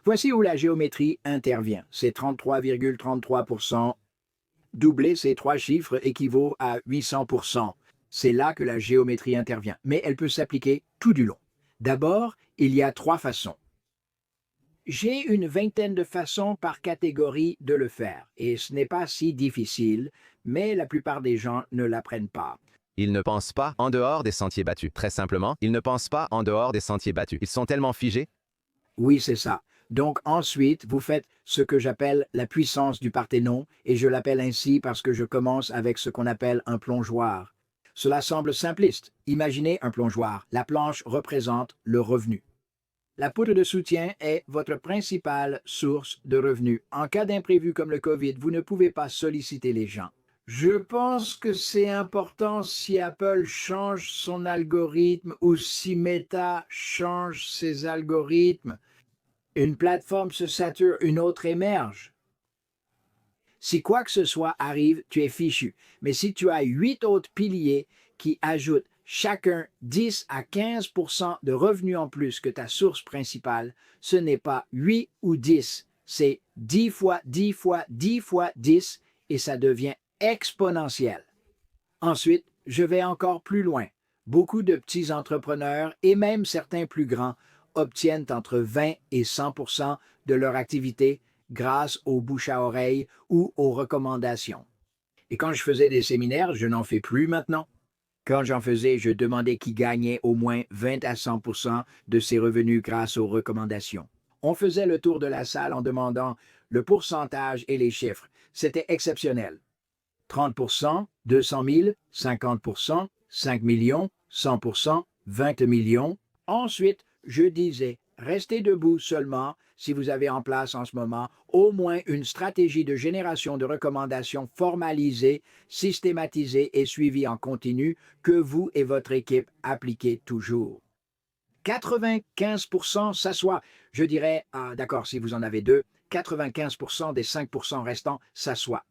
S1: Voici où la géométrie intervient. C'est 33,33%. Doubler ces 3 chiffres équivaut à 800%. C'est là que la géométrie intervient, mais elle peut s'appliquer tout du long. D'abord, il y a 3 façons. J'ai une vingtaine de façons par catégorie de le faire, et ce n'est pas si difficile, mais la plupart des gens ne l'apprennent pas.
S3: Ils ne pensent pas en dehors des sentiers battus. Très simplement, ils ne pensent pas en dehors des sentiers battus. Ils sont tellement figés.
S1: Oui, c'est ça. Donc ensuite, vous faites ce que j'appelle la puissance du Parthénon, et je l'appelle ainsi parce que je commence avec ce qu'on appelle un plongeoir. Cela semble simpliste. Imaginez un plongeoir. La planche représente le revenu. La poudre de soutien est votre principale source de revenus. En cas d'imprévu comme le COVID, vous ne pouvez pas solliciter les gens. Je pense que c'est important si Apple change son algorithme ou si Meta change ses algorithmes. Une plateforme se sature, une autre émerge. Si quoi que ce soit arrive, tu es fichu. Mais si tu as 8 autres piliers qui ajoutent chacun 10 à 15% de revenus en plus que ta source principale, ce n'est pas 8 ou 10, c'est 10 fois 10 fois 10 fois 10 et ça devient exponentiel. Ensuite, je vais encore plus loin. Beaucoup de petits entrepreneurs et même certains plus grands obtiennent entre 20 et 100% de leur activité grâce aux bouche à oreille ou aux recommandations. Et quand je faisais des séminaires, je n'en fais plus maintenant. Quand j'en faisais, je demandais qui gagnait au moins 20 à 100% de ses revenus grâce aux recommandations. On faisait le tour de la salle en demandant le pourcentage et les chiffres. C'était exceptionnel. 30%, 200 000, 50%, 5 millions, 100%, 20 millions. Ensuite, je disais, restez debout seulement si vous avez en place en ce moment au moins une stratégie de génération de recommandations formalisée, systématisée et suivie en continu que vous et votre équipe appliquez toujours. 95% s'assoient. Je dirais, d'accord, si vous en avez 2, 95% des 5% restants s'assoient.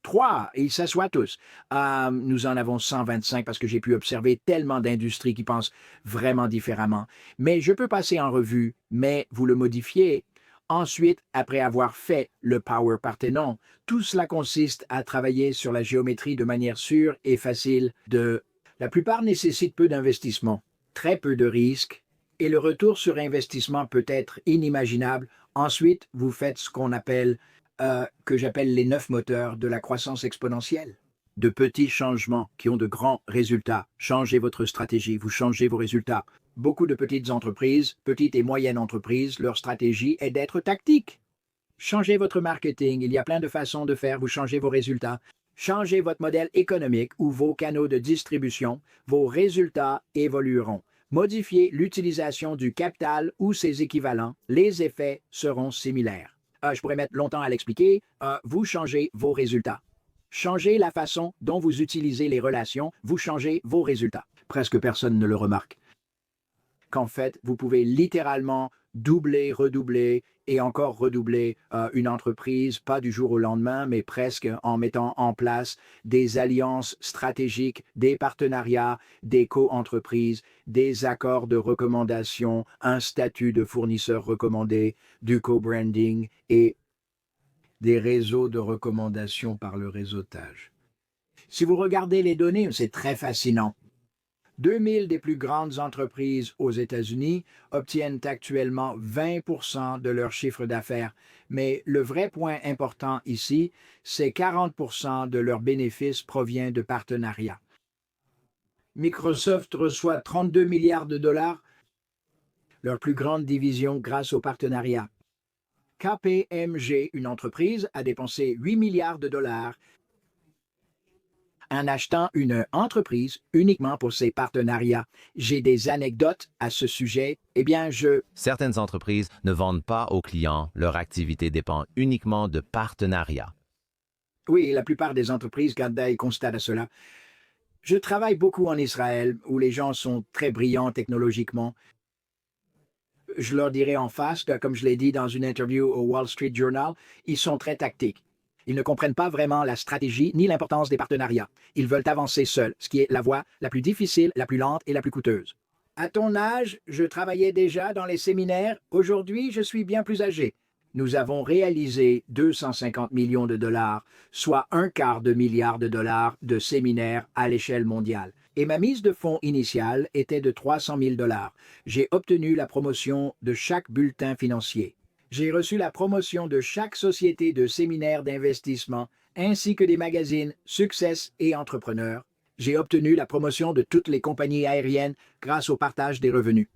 S1: 3, ils s'assoient tous. Nous en avons 125 parce que j'ai pu observer tellement d'industries qui pensent vraiment différemment. Mais je peux passer en revue, mais vous le modifiez. Ensuite, après avoir fait le Power Parthénon, tout cela consiste à travailler sur la géométrie de manière sûre et facile. La plupart nécessitent peu d'investissement, très peu de risques, et le retour sur investissement peut être inimaginable. Ensuite, vous faites ce qu'on appelle que j'appelle les 9 moteurs de la croissance exponentielle. De petits changements qui ont de grands résultats. Changez votre stratégie, vous changez vos résultats. Beaucoup de petites entreprises, petites et moyennes entreprises, leur stratégie est d'être tactique. Changez votre marketing, il y a plein de façons de faire, vous changez vos résultats. Changez votre modèle économique ou vos canaux de distribution, vos résultats évolueront. Modifiez l'utilisation du capital ou ses équivalents, les effets seront similaires. Je pourrais mettre longtemps à l'expliquer, vous changez vos résultats. Changez la façon dont vous utilisez les relations, vous changez vos résultats. Presque personne ne le remarque. Qu'en fait, vous pouvez littéralement doubler, redoubler et encore redoubler une entreprise, pas du jour au lendemain, mais presque en mettant en place des alliances stratégiques, des partenariats, des co-entreprises, des accords de recommandation, un statut de fournisseur recommandé, du co-branding et des réseaux de recommandation par le réseautage. Si vous regardez les données, c'est très fascinant. 2000 des plus grandes entreprises aux États-Unis obtiennent actuellement 20% de leur chiffre d'affaires, mais le vrai point important ici, c'est 40% de leurs bénéfices provient de partenariats. Microsoft reçoit 32 milliards de dollars, leur plus grande division grâce aux partenariats. KPMG, une entreprise, a dépensé 8 milliards de dollars en achetant une entreprise uniquement pour ses partenariats. J'ai des anecdotes à ce sujet. Eh bien,
S3: Certaines entreprises ne vendent pas aux clients, leur activité dépend uniquement de partenariats.
S1: Oui, la plupart des entreprises Gaddaï constatent cela. Je travaille beaucoup en Israël, où les gens sont très brillants technologiquement. Je leur dirai en face, comme je l'ai dit dans une interview au Wall Street Journal, ils sont très tactiques. Ils ne comprennent pas vraiment la stratégie ni l'importance des partenariats. Ils veulent avancer seuls, ce qui est la voie la plus difficile, la plus lente et la plus coûteuse. À ton âge, je travaillais déjà dans les séminaires. Aujourd'hui, je suis bien plus âgé. Nous avons réalisé 250 millions de dollars, soit un quart de milliard de dollars de séminaires à l'échelle mondiale. Et ma mise de fonds initiale était de 300 000 dollars. J'ai obtenu la promotion de chaque bulletin financier. J'ai reçu la promotion de chaque société de séminaires d'investissement, ainsi que des magazines Success et Entrepreneur. J'ai obtenu la promotion de toutes les compagnies aériennes grâce au partage des revenus.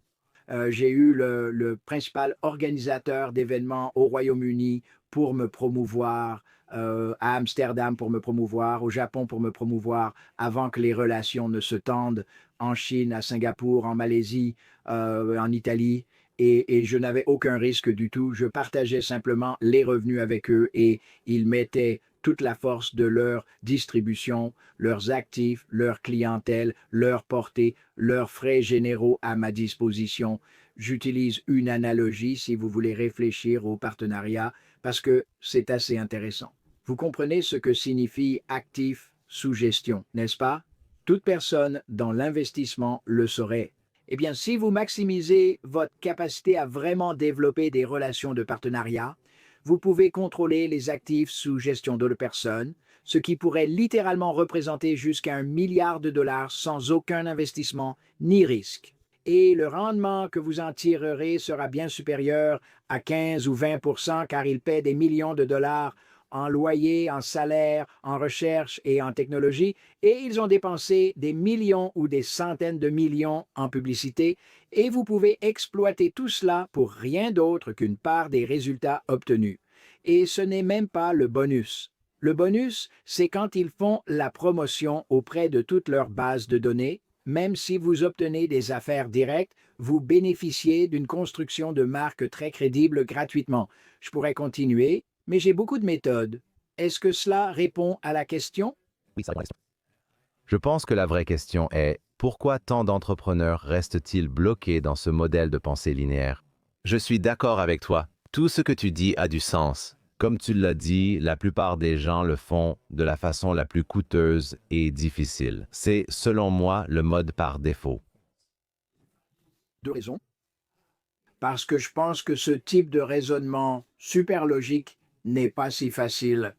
S1: J'ai eu le principal organisateur d'événements au Royaume-Uni pour me promouvoir, à Amsterdam pour me promouvoir, au Japon pour me promouvoir, avant que les relations ne se tendent, en Chine, à Singapour, en Malaisie, en Italie. Et je n'avais aucun risque du tout. Je partageais simplement les revenus avec eux et ils mettaient toute la force de leur distribution, leurs actifs, leur clientèle, leur portée, leurs frais généraux à ma disposition. J'utilise une analogie si vous voulez réfléchir au partenariat parce que c'est assez intéressant. Vous comprenez ce que signifie actif sous gestion, n'est-ce pas? Toute personne dans l'investissement le saurait. Eh bien, si vous maximisez votre capacité à vraiment développer des relations de partenariat, vous pouvez contrôler les actifs sous gestion d'autres personnes, ce qui pourrait littéralement représenter jusqu'à 1 milliard de dollars sans aucun investissement ni risque. Et le rendement que vous en tirerez sera bien supérieur à 15 ou 20 car ils paient des millions de dollars en loyer, en salaire, en recherche et en technologie, et ils ont dépensé des millions ou des centaines de millions en publicité, et vous pouvez exploiter tout cela pour rien d'autre qu'une part des résultats obtenus. Et ce n'est même pas le bonus. Le bonus, c'est quand ils font la promotion auprès de toute leur base de données. Même si vous obtenez des affaires directes, vous bénéficiez d'une construction de marque très crédible gratuitement. Je pourrais continuer, mais j'ai beaucoup de méthodes. Est-ce que cela répond à la question?
S4: Oui, ça répond à la question.
S3: Je pense que la vraie question est pourquoi tant d'entrepreneurs restent-ils bloqués dans ce modèle de pensée linéaire? Je suis d'accord avec toi. Tout ce que tu dis a du sens. Comme tu l'as dit, la plupart des gens le font de la façon la plus coûteuse et difficile. C'est, selon moi, le mode par défaut.
S1: De raison. Parce que je pense que ce type de raisonnement super logique n'est pas si facile.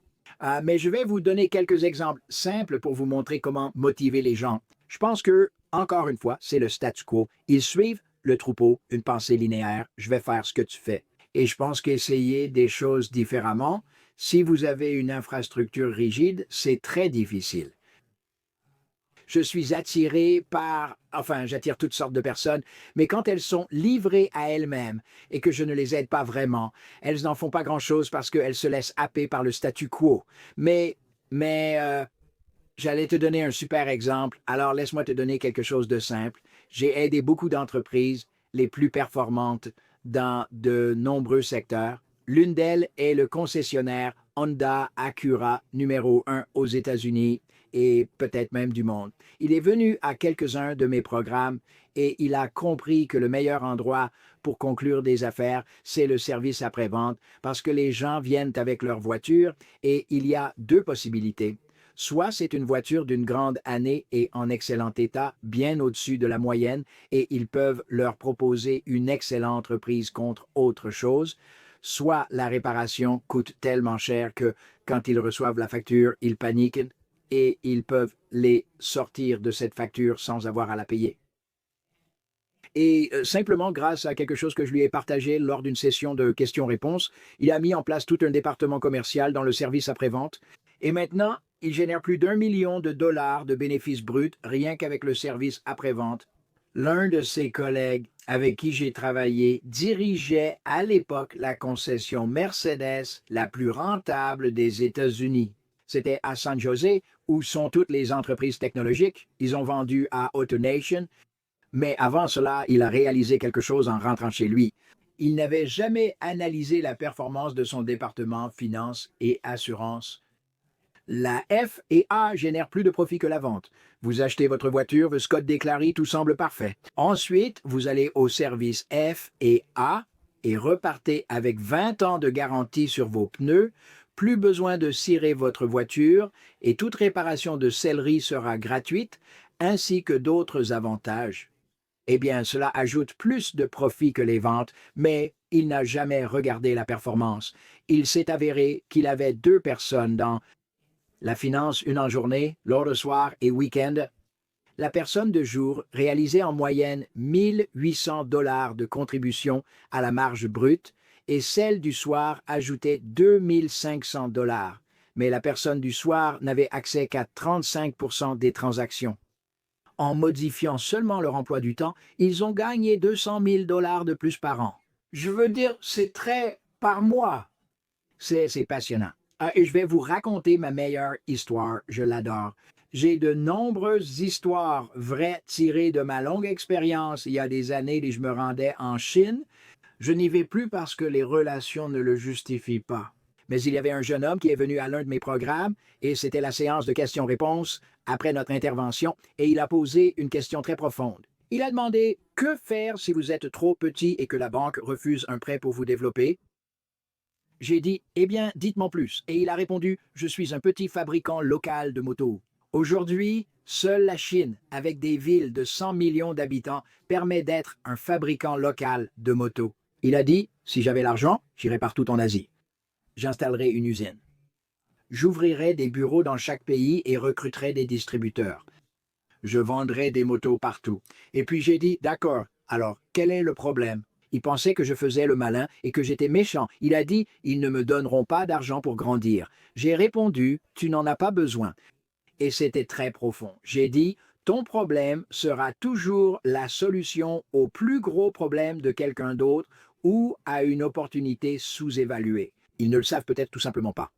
S1: Mais je vais vous donner quelques exemples simples pour vous montrer comment motiver les gens. Je pense que, encore une fois, c'est le statu quo. Ils suivent le troupeau, une pensée linéaire. Je vais faire ce que tu fais. Et je pense qu'essayer des choses différemment, si vous avez une infrastructure rigide, c'est très difficile. Je suis attiré j'attire toutes sortes de personnes, mais quand elles sont livrées à elles-mêmes et que je ne les aide pas vraiment, elles n'en font pas grand-chose parce qu'elles se laissent happer par le statu quo. Mais j'allais te donner un super exemple, alors laisse-moi te donner quelque chose de simple. J'ai aidé beaucoup d'entreprises, les plus performantes, dans de nombreux secteurs. L'une d'elles est le concessionnaire Honda Acura numéro 1 aux États-Unis et peut-être même du monde. Il est venu à quelques-uns de mes programmes et il a compris que le meilleur endroit pour conclure des affaires, c'est le service après-vente parce que les gens viennent avec leur voiture et il y a deux possibilités. Soit c'est une voiture d'une grande année et en excellent état, bien au-dessus de la moyenne, et ils peuvent leur proposer une excellente reprise contre autre chose, soit la réparation coûte tellement cher que quand ils reçoivent la facture, ils paniquent et ils peuvent les sortir de cette facture sans avoir à la payer. Et simplement grâce à quelque chose que je lui ai partagé lors d'une session de questions-réponses, il a mis en place tout un département commercial dans le service après-vente. Et maintenant, il génère plus d'1 million de dollars de bénéfices bruts rien qu'avec le service après-vente. L'un de ses collègues avec qui j'ai travaillé dirigeait à l'époque la concession Mercedes la plus rentable des États-Unis. C'était à San José, où sont toutes les entreprises technologiques. Ils ont vendu à AutoNation, mais avant cela, il a réalisé quelque chose en rentrant chez lui. Il n'avait jamais analysé la performance de son département finance et assurance. La F et A génèrent plus de profit que la vente. Vous achetez votre voiture, votre Scott déclaré, tout semble parfait. Ensuite, vous allez au service F et A et repartez avec 20 ans de garantie sur vos pneus, plus besoin de cirer votre voiture et toute réparation de sellerie sera gratuite, ainsi que d'autres avantages. Eh bien, cela ajoute plus de profit que les ventes, mais il n'a jamais regardé la performance. Il s'est avéré qu'il avait 2 personnes dans la finance, une en journée, l'autre soir et week-end. La personne de jour réalisait en moyenne 1800 $ de contribution à la marge brute et celle du soir ajoutait 2500 $. Mais la personne du soir n'avait accès qu'à 35% des transactions. En modifiant seulement leur emploi du temps, ils ont gagné 200 000 $ de plus par an. Je veux dire, c'est très par mois. C'est passionnant. Et je vais vous raconter ma meilleure histoire, je l'adore. J'ai de nombreuses histoires vraies tirées de ma longue expérience il y a des années où je me rendais en Chine. Je n'y vais plus parce que les relations ne le justifient pas. Mais il y avait un jeune homme qui est venu à l'un de mes programmes et c'était la séance de questions-réponses après notre intervention et il a posé une question très profonde. Il a demandé « Que faire si vous êtes trop petit et que la banque refuse un prêt pour vous développer ?» J'ai dit « Eh bien, dites-moi plus. » Et il a répondu « Je suis un petit fabricant local de motos. Aujourd'hui, seule la Chine, avec des villes de 100 millions d'habitants, permet d'être un fabricant local de motos. » Il a dit « Si j'avais l'argent, j'irais partout en Asie. J'installerai une usine. J'ouvrirai des bureaux dans chaque pays et recruterai des distributeurs. Je vendrai des motos partout. » Et puis j'ai dit « D'accord, alors quel est le problème ?» Il pensait que je faisais le malin et que j'étais méchant. Il a dit « Ils ne me donneront pas d'argent pour grandir. » J'ai répondu « Tu n'en as pas besoin. » Et c'était très profond. J'ai dit « Ton problème sera toujours la solution au plus gros problème de quelqu'un d'autre ou à une opportunité sous-évaluée. » Ils ne le savent peut-être tout simplement pas.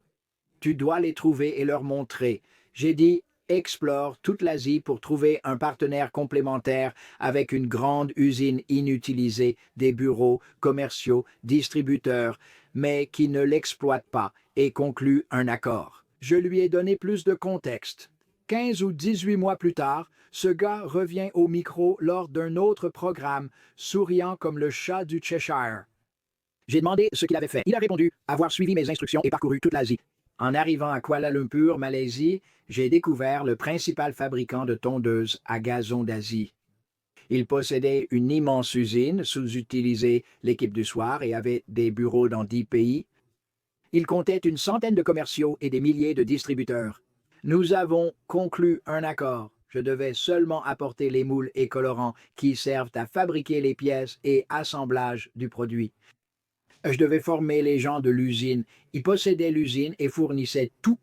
S1: Tu dois les trouver et leur montrer. J'ai dit explore toute l'Asie pour trouver un partenaire complémentaire avec une grande usine inutilisée, des bureaux, commerciaux, distributeurs, mais qui ne l'exploite pas et conclut un accord. Je lui ai donné plus de contexte. 15 ou 18 mois plus tard, ce gars revient au micro lors d'un autre programme, souriant comme le chat du Cheshire. J'ai demandé ce qu'il avait fait. Il a répondu avoir suivi mes instructions et parcouru toute l'Asie. En arrivant à Kuala Lumpur, Malaisie, j'ai découvert le principal fabricant de tondeuses à gazon d'Asie. Il possédait une immense usine, sous-utilisait l'équipe du soir et avait des bureaux dans 10 pays. Il comptait une centaine de commerciaux et des milliers de distributeurs. Nous avons conclu un accord. Je devais seulement apporter les moules et colorants qui servent à fabriquer les pièces et assemblage du produit. Je devais former les gens de l'usine. Ils possédaient l'usine et fournissaient tout.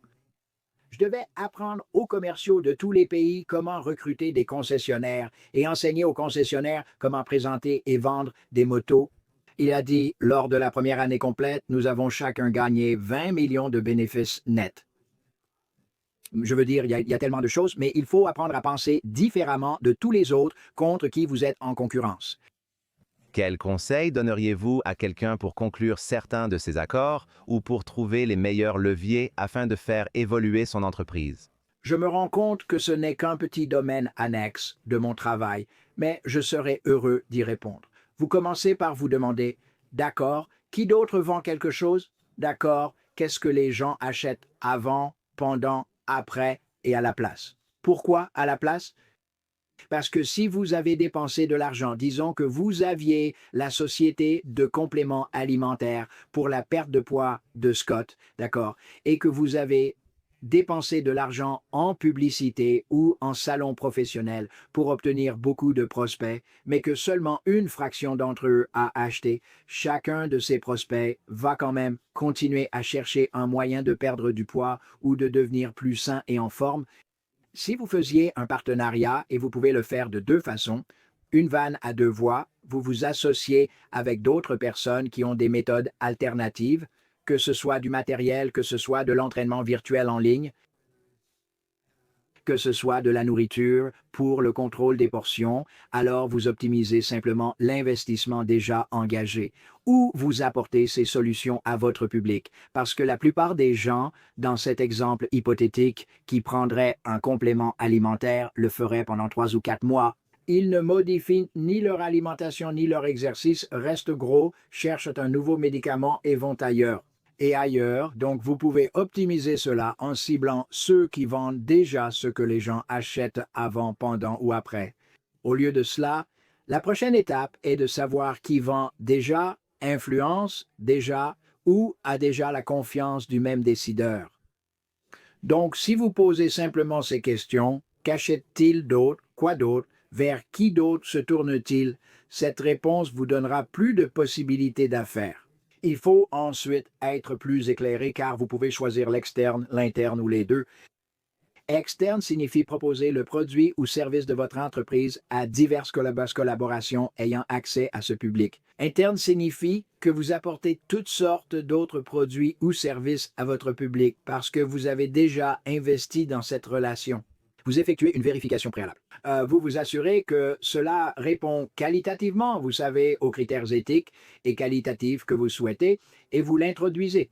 S1: Je devais apprendre aux commerciaux de tous les pays comment recruter des concessionnaires et enseigner aux concessionnaires comment présenter et vendre des motos. Il a dit, lors de la première année complète, nous avons chacun gagné 20 millions de bénéfices nets. Je veux dire, il y a tellement de choses, mais il faut apprendre à penser différemment de tous les autres contre qui vous êtes en concurrence.
S3: Quels conseils donneriez-vous à quelqu'un pour conclure certains de ces accords ou pour trouver les meilleurs leviers afin de faire évoluer son entreprise?
S1: Je me rends compte que ce n'est qu'un petit domaine annexe de mon travail, mais je serais heureux d'y répondre. Vous commencez par vous demander, d'accord, qui d'autre vend quelque chose? D'accord, qu'est-ce que les gens achètent avant, pendant, après et à la place? Pourquoi à la place? Parce que si vous avez dépensé de l'argent, disons que vous aviez la société de compléments alimentaires pour la perte de poids de Scott, d'accord, et que vous avez dépensé de l'argent en publicité ou en salon professionnel pour obtenir beaucoup de prospects, mais que seulement une fraction d'entre eux a acheté, chacun de ces prospects va quand même continuer à chercher un moyen de perdre du poids ou de devenir plus sain et en forme. Si vous faisiez un partenariat, et vous pouvez le faire de 2 façons, Une vanne à deux voies, vous vous associez avec d'autres personnes qui ont des méthodes alternatives, que ce soit du matériel, que ce soit de l'entraînement virtuel en ligne, que ce soit de la nourriture pour le contrôle des portions, alors vous optimisez simplement l'investissement déjà engagé ou vous apportez ces solutions à votre public. Parce que la plupart des gens, dans cet exemple hypothétique, qui prendraient un complément alimentaire, le feraient pendant 3 ou 4 mois. Ils ne modifient ni leur alimentation ni leur exercice, restent gros, cherchent un nouveau médicament et vont ailleurs et ailleurs. Donc, vous pouvez optimiser cela en ciblant ceux qui vendent déjà ce que les gens achètent avant, pendant ou après. Au lieu de cela, la prochaine étape est de savoir qui vend déjà, influence déjà ou a déjà la confiance du même décideur. Donc, si vous posez simplement ces questions, qu'achète-t-il d'autre, quoi d'autre, vers qui d'autre se tourne-t-il, cette réponse vous donnera plus de possibilités d'affaires. Il faut ensuite être plus éclairé car vous pouvez choisir l'externe, l'interne ou les deux. Externe signifie proposer le produit ou service de votre entreprise à diverses collaborations ayant accès à ce public. Interne signifie que vous apportez toutes sortes d'autres produits ou services à votre public parce que vous avez déjà investi dans cette relation. Vous effectuez une vérification préalable. Vous vous assurez que cela répond qualitativement, vous savez, aux critères éthiques et qualitatifs que vous souhaitez, et vous l'introduisez.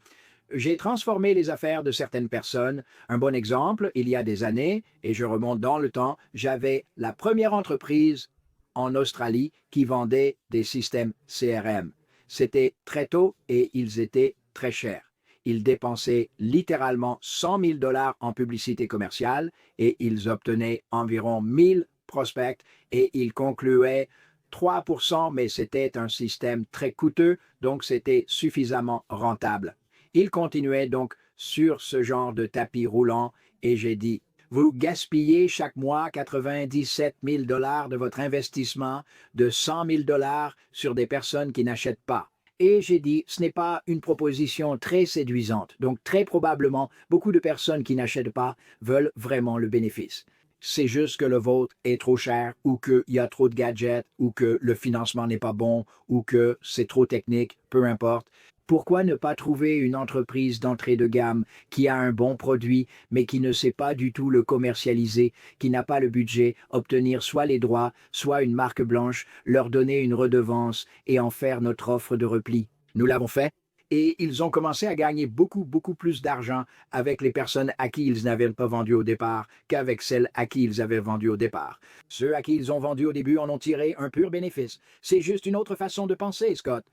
S1: J'ai transformé les affaires de certaines personnes. Un bon exemple, il y a des années, et je remonte dans le temps, j'avais la première entreprise en Australie qui vendait des systèmes CRM. C'était très tôt et ils étaient très chers. Ils dépensaient littéralement 100 000 $ en publicité commerciale et ils obtenaient environ 1000 prospects et ils concluaient 3%, mais c'était un système très coûteux, donc c'était suffisamment rentable. Ils continuaient donc sur ce genre de tapis roulant et j'ai dit, vous gaspillez chaque mois 97 000 $ de votre investissement de 100 000 $ sur des personnes qui n'achètent pas. Et j'ai dit, ce n'est pas une proposition très séduisante. Donc très probablement, beaucoup de personnes qui n'achètent pas veulent vraiment le bénéfice. C'est juste que le vôtre est trop cher ou qu'il y a trop de gadgets ou que le financement n'est pas bon ou que c'est trop technique, peu importe. Pourquoi ne pas trouver une entreprise d'entrée de gamme qui a un bon produit mais qui ne sait pas du tout le commercialiser, qui n'a pas le budget, obtenir soit les droits, soit une marque blanche, leur donner une redevance et en faire notre offre de repli? Nous l'avons fait et ils ont commencé à gagner beaucoup plus d'argent avec les personnes à qui ils n'avaient pas vendu au départ qu'avec celles à qui ils avaient vendu au départ. Ceux à qui ils ont vendu au début en ont tiré un pur bénéfice. C'est juste une autre façon de penser, Scott.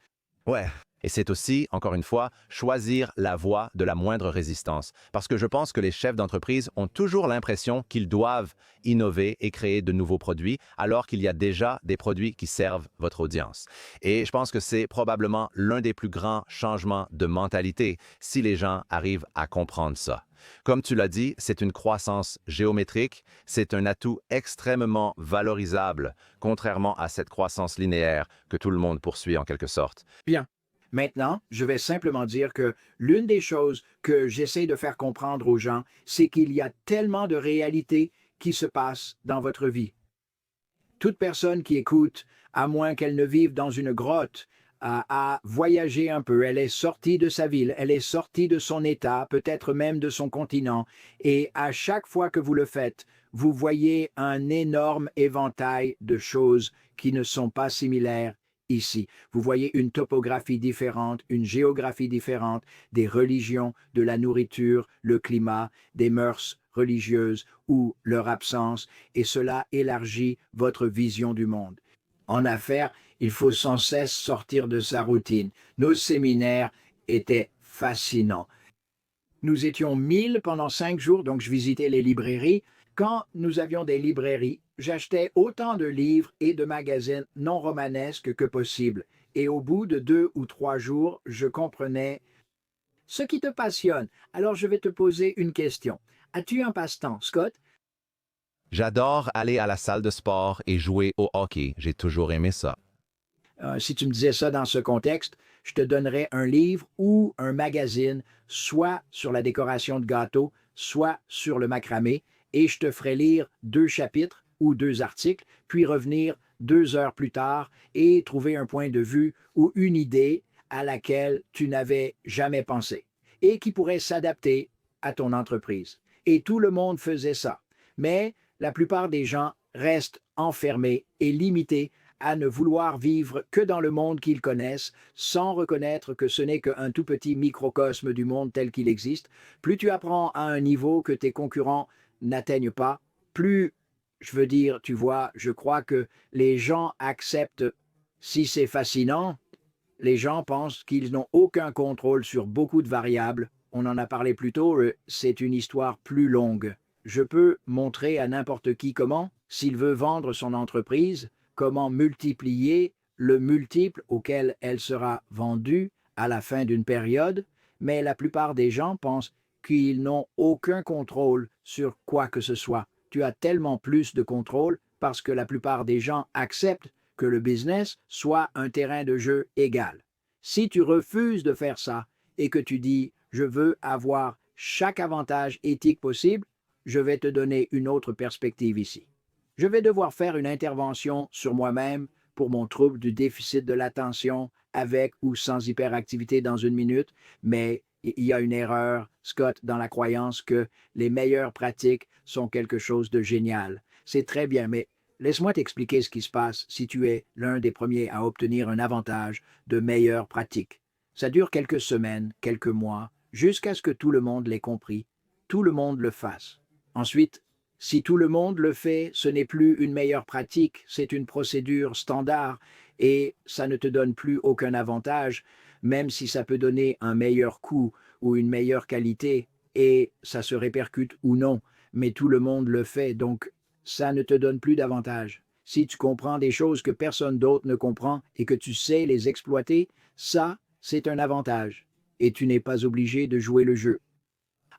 S3: Ouais. Et c'est aussi, encore une fois, choisir la voie de la moindre résistance. Parce que je pense que les chefs d'entreprise ont toujours l'impression qu'ils doivent innover et créer de nouveaux produits, alors qu'il y a déjà des produits qui servent votre audience. Et je pense que c'est probablement l'un des plus grands changements de mentalité si les gens arrivent à comprendre ça. Comme tu l'as dit, c'est une croissance géométrique, c'est un atout extrêmement valorisable, contrairement à cette croissance linéaire que tout le monde poursuit en quelque sorte.
S1: Bien. Maintenant, je vais simplement dire que l'une des choses que j'essaie de faire comprendre aux gens, c'est qu'il y a tellement de réalités qui se passent dans votre vie. Toute personne qui écoute, à moins qu'elle ne vive dans une grotte, a voyagé un peu, elle est sortie de sa ville, elle est sortie de son état, peut-être même de son continent, et à chaque fois que vous le faites, vous voyez un énorme éventail de choses qui ne sont pas similaires ici. Vous voyez une topographie différente, une géographie différente, des religions, de la nourriture, le climat, des mœurs religieuses ou leur absence, et cela élargit votre vision du monde. En affaires, il faut sans cesse sortir de sa routine. Nos séminaires étaient fascinants. Nous étions 1000 pendant 5 jours, donc je visitais les librairies. Quand nous avions des librairies, j'achetais autant de livres et de magazines non romanesques que possible. Et au bout de 2 ou 3 jours, je comprenais ce qui te passionne. Alors je vais te poser une question. As-tu un passe-temps, Scott?
S3: J'adore aller à la salle de sport et jouer au hockey. J'ai toujours aimé ça.
S1: Si tu me disais ça dans ce contexte, je te donnerais un livre ou un magazine, soit sur la décoration de gâteaux, soit sur le macramé, et je te ferai lire 2 chapitres ou 2 articles, puis revenir 2 heures plus tard et trouver un point de vue ou une idée à laquelle tu n'avais jamais pensé et qui pourrait s'adapter à ton entreprise. Et tout le monde faisait ça. Mais la plupart des gens restent enfermés et limités à ne vouloir vivre que dans le monde qu'ils connaissent, sans reconnaître que ce n'est qu'un tout petit microcosme du monde tel qu'il existe. Plus tu apprends à un niveau que tes concurrents n'atteignent pas, plus, je veux dire, tu vois, je crois que les gens acceptent, si c'est fascinant, les gens pensent qu'ils n'ont aucun contrôle sur beaucoup de variables. On en a parlé plus tôt, c'est une histoire plus longue. Je peux montrer à n'importe qui comment, s'il veut vendre son entreprise, comment multiplier le multiple auquel elle sera vendue à la fin d'une période, mais la plupart des gens pensent qu'ils n'ont aucun contrôle sur quoi que ce soit. Tu as tellement plus de contrôle parce que la plupart des gens acceptent que le business soit un terrain de jeu égal. Si tu refuses de faire ça et que tu dis « je veux avoir chaque avantage éthique possible », je vais te donner une autre perspective ici. Je vais devoir faire une intervention sur moi-même pour mon trouble du déficit de l'attention avec ou sans hyperactivité dans une minute, mais il y a une erreur, Scott, dans la croyance que les meilleures pratiques sont quelque chose de génial. C'est très bien, mais laisse-moi t'expliquer ce qui se passe si tu es l'un des premiers à obtenir un avantage de meilleures pratiques. Ça dure quelques semaines, quelques mois, jusqu'à ce que tout le monde l'ait compris, tout le monde le fasse. Ensuite, si tout le monde le fait, ce n'est plus une meilleure pratique, c'est une procédure standard et ça ne te donne plus aucun avantage, même si ça peut donner un meilleur coût ou une meilleure qualité et ça se répercute ou non, mais tout le monde le fait, donc ça ne te donne plus d'avantage. Si tu comprends des choses que personne d'autre ne comprend et que tu sais les exploiter, ça, c'est un avantage et tu n'es pas obligé de jouer le jeu.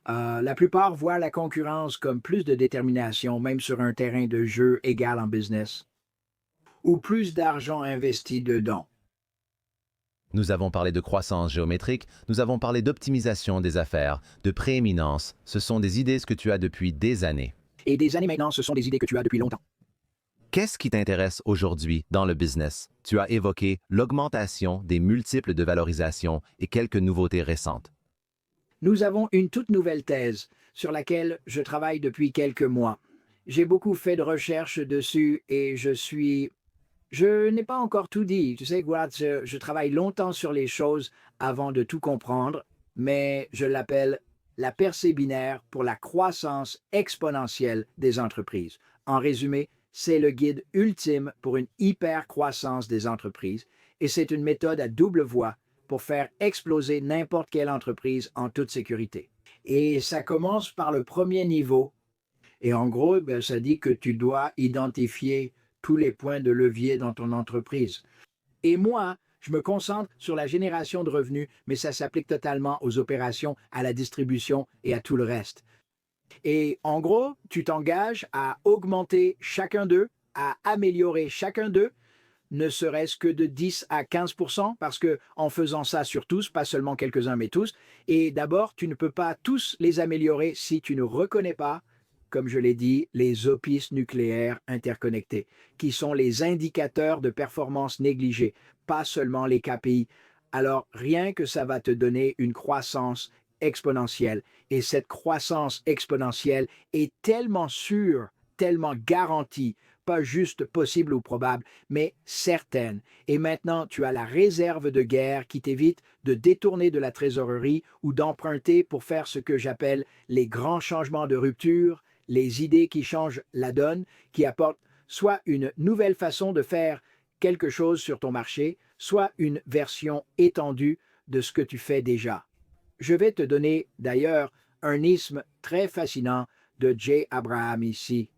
S1: La plupart voient la concurrence comme plus de détermination, même sur un terrain de jeu égal en business, ou plus d'argent investi dedans.
S3: Nous avons parlé de croissance géométrique, nous avons parlé d'optimisation des affaires, de prééminence. Ce sont des idées que tu as depuis des années.
S1: Et des années maintenant, ce sont des idées que tu as depuis longtemps.
S3: Qu'est-ce qui t'intéresse aujourd'hui dans le business? Tu as évoqué l'augmentation des multiples de valorisation et quelques nouveautés récentes.
S1: Nous avons une toute nouvelle thèse sur laquelle je travaille depuis quelques mois. J'ai beaucoup fait de recherches dessus et je n'ai pas encore tout dit. Tu sais, Gwad, je travaille longtemps sur les choses avant de tout comprendre, mais je l'appelle la percée binaire pour la croissance exponentielle des entreprises. En résumé, c'est le guide ultime pour une hyper-croissance des entreprises et c'est une méthode à double voie pour faire exploser n'importe quelle entreprise en toute sécurité. Et ça commence par le premier niveau. Et en gros, ça dit que tu dois identifier tous les points de levier dans ton entreprise. Et moi, je me concentre sur la génération de revenus, mais ça s'applique totalement aux opérations, à la distribution et à tout le reste. Et en gros, tu t'engages à augmenter chacun d'eux, à améliorer chacun d'eux, ne serait-ce que de 10 à 15%, parce que en faisant ça sur tous, pas seulement quelques-uns, mais tous, et d'abord, tu ne peux pas tous les améliorer si tu ne reconnais pas, comme je l'ai dit, les OPIS nucléaires interconnectés, qui sont les indicateurs de performance négligés, pas seulement les KPI. Alors, rien que ça va te donner une croissance exponentielle. Et cette croissance exponentielle est tellement sûre, tellement garantie, pas juste possible ou probable, mais certaine. Et maintenant, tu as la réserve de guerre qui t'évite de détourner de la trésorerie ou d'emprunter pour faire ce que j'appelle les grands changements de rupture, les idées qui changent la donne, qui apportent soit une nouvelle façon de faire quelque chose sur ton marché, soit une version étendue de ce que tu fais déjà. Je vais te donner d'ailleurs un isme très fascinant de Jay Abraham ici.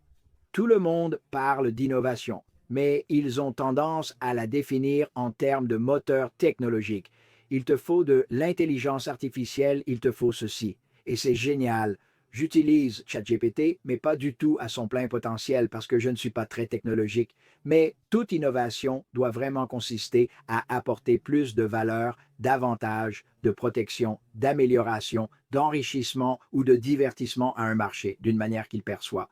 S1: Tout le monde parle d'innovation, mais ils ont tendance à la définir en termes de moteur technologique. Il te faut de l'intelligence artificielle, il te faut ceci. Et c'est génial. J'utilise ChatGPT, mais pas du tout à son plein potentiel parce que je ne suis pas très technologique. Mais toute innovation doit vraiment consister à apporter plus de valeur, d'avantages, de protection, d'amélioration, d'enrichissement ou de divertissement à un marché d'une manière qu'il perçoit.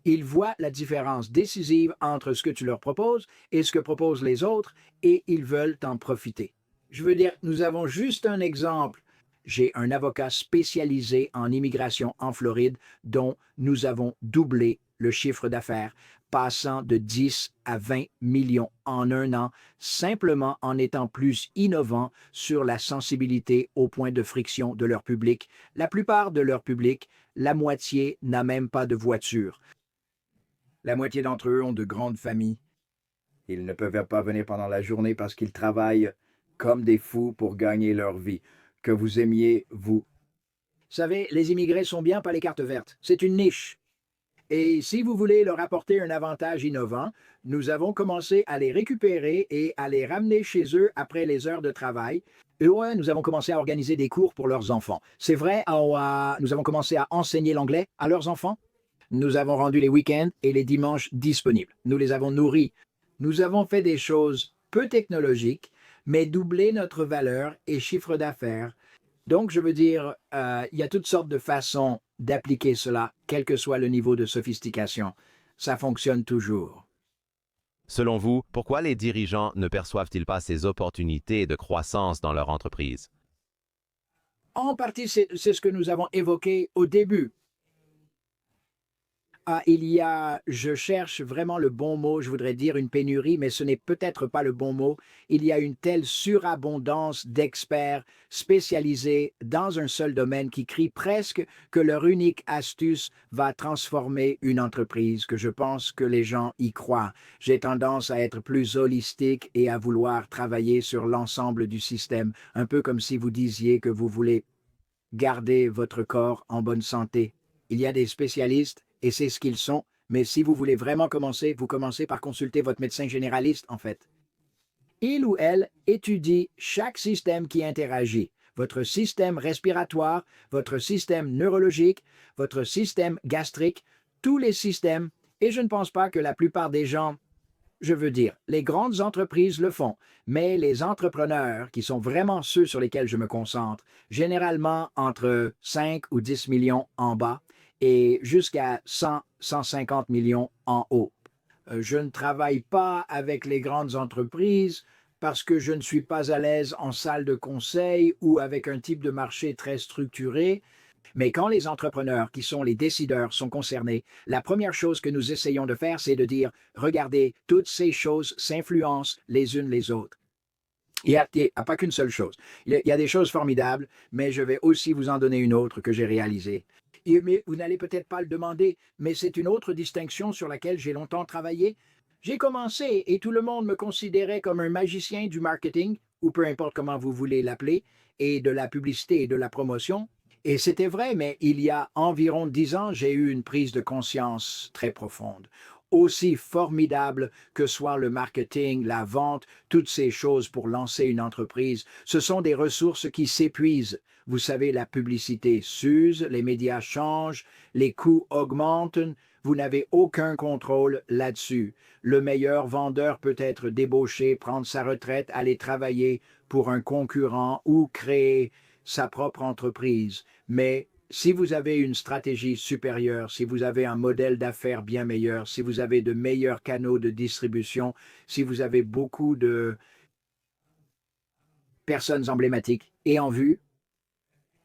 S1: Ils voient la différence décisive entre ce que tu leur proposes et ce que proposent les autres et ils veulent en profiter. Je veux dire, nous avons juste un exemple. J'ai un avocat spécialisé en immigration en Floride dont nous avons doublé le chiffre d'affaires, passant de 10 à 20 millions en un an, simplement en étant plus innovants sur la sensibilité au point de friction de leur public. La plupart de leur public, la moitié n'a même pas de voiture. La moitié d'entre eux ont de grandes familles. Ils ne peuvent pas venir pendant la journée parce qu'ils travaillent comme des fous pour gagner leur vie. Que vous aimiez, vous. Vous savez, les immigrés sont bien pas les cartes vertes. C'est une niche. Et si vous voulez leur apporter un avantage innovant, nous avons commencé à les récupérer et à les ramener chez eux après les heures de travail. Et ouais, nous avons commencé à organiser des cours pour leurs enfants. C'est vrai, nous avons commencé à enseigner l'anglais à leurs enfants. Nous avons rendu les week-ends et les dimanches disponibles. Nous les avons nourris. Nous avons fait des choses peu technologiques, mais doublé notre valeur et chiffre d'affaires. Donc, je veux dire, il y a toutes sortes de façons d'appliquer cela, quel que soit le niveau de sophistication. Ça fonctionne toujours.
S3: Selon vous, pourquoi les dirigeants ne perçoivent-ils pas ces opportunités de croissance dans leur entreprise?
S1: En partie, c'est ce que nous avons évoqué au début. Je cherche vraiment le bon mot, je voudrais dire une pénurie, mais ce n'est peut-être pas le bon mot. Il y a une telle surabondance d'experts spécialisés dans un seul domaine qui crient presque que leur unique astuce va transformer une entreprise, que je pense que les gens y croient. J'ai tendance à être plus holistique et à vouloir travailler sur l'ensemble du système, un peu comme si vous disiez que vous voulez garder votre corps en bonne santé. Il y a des spécialistes et c'est ce qu'ils sont. Mais si vous voulez vraiment commencer, vous commencez par consulter votre médecin généraliste, en fait. Il ou elle étudie chaque système qui interagit. Votre système respiratoire, votre système neurologique, votre système gastrique, tous les systèmes. Et je ne pense pas que la plupart des gens, je veux dire, les grandes entreprises le font, mais les entrepreneurs, qui sont vraiment ceux sur lesquels je me concentre, généralement entre 5 ou 10 millions en bas, et jusqu'à 100, 150 millions en haut. Je ne travaille pas avec les grandes entreprises parce que je ne suis pas à l'aise en salle de conseil ou avec un type de marché très structuré. Mais quand les entrepreneurs, qui sont les décideurs, sont concernés, la première chose que nous essayons de faire, c'est de dire, regardez, toutes ces choses s'influencent les unes les autres. Il n'y a pas qu'une seule chose. Il y a des choses formidables, mais je vais aussi vous en donner une autre que j'ai réalisée. Mais vous n'allez peut-être pas le demander, mais c'est une autre distinction sur laquelle j'ai longtemps travaillé. J'ai commencé et tout le monde me considérait comme un magicien du marketing, ou peu importe comment vous voulez l'appeler, et de la publicité et de la promotion. Et c'était vrai, mais il y a environ 10 ans, j'ai eu une prise de conscience très profonde. Aussi formidable que soit le marketing, la vente, toutes ces choses pour lancer une entreprise, ce sont des ressources qui s'épuisent. Vous savez, la publicité s'use, les médias changent, les coûts augmentent, vous n'avez aucun contrôle là-dessus. Le meilleur vendeur peut être débauché, prendre sa retraite, aller travailler pour un concurrent ou créer sa propre entreprise. Mais si vous avez une stratégie supérieure, si vous avez un modèle d'affaires bien meilleur, si vous avez de meilleurs canaux de distribution, si vous avez beaucoup de personnes emblématiques et en vue,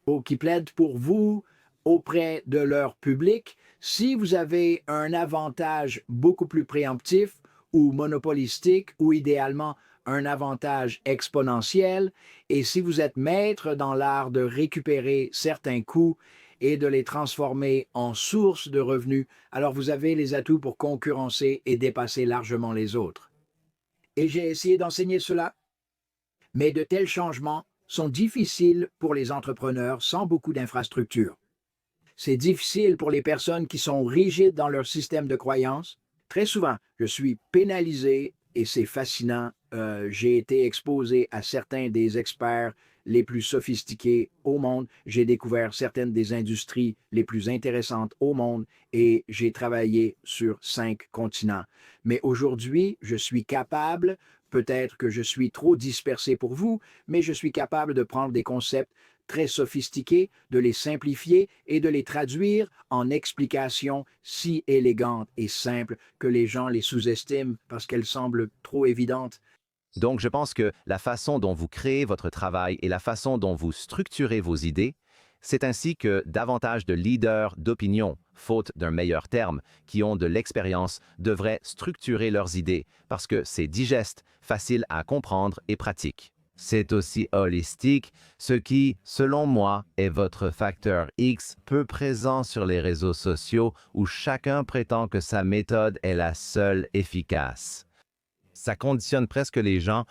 S1: ou qui plaident pour vous auprès de leur public, si vous avez un avantage beaucoup plus préemptif ou monopolistique ou idéalement un avantage exponentiel, et si vous êtes maître dans l'art de récupérer certains coûts et de les transformer en source de revenus, alors vous avez les atouts pour concurrencer et dépasser largement les autres. Et j'ai essayé d'enseigner cela, mais de tels changements sont difficiles pour les entrepreneurs sans beaucoup d'infrastructures. C'est difficile pour les personnes qui sont rigides dans leur système de croyance. Très souvent, je suis pénalisé et c'est fascinant. J'ai été exposé à certains des experts les plus sophistiqués au monde. J'ai découvert certaines des industries les plus intéressantes au monde et j'ai travaillé sur 5 continents. Mais aujourd'hui, je suis capable, peut-être que je suis trop dispersé pour vous, mais je suis capable de prendre des concepts très sophistiqués, de les simplifier et de les traduire en explications si élégantes et simples que les gens les sous-estiment parce qu'elles semblent trop évidentes.
S3: Donc, je pense que la façon dont vous créez votre travail et la façon dont vous structurez vos idées, c'est ainsi que davantage de leaders d'opinion, faute d'un meilleur terme, qui ont de l'expérience, devraient structurer leurs idées parce que c'est digeste, facile à comprendre et pratique. C'est aussi holistique, ce qui, selon moi, est votre facteur X peu présent sur les réseaux sociaux où chacun prétend que sa méthode est la seule efficace. Ça conditionne presque les gens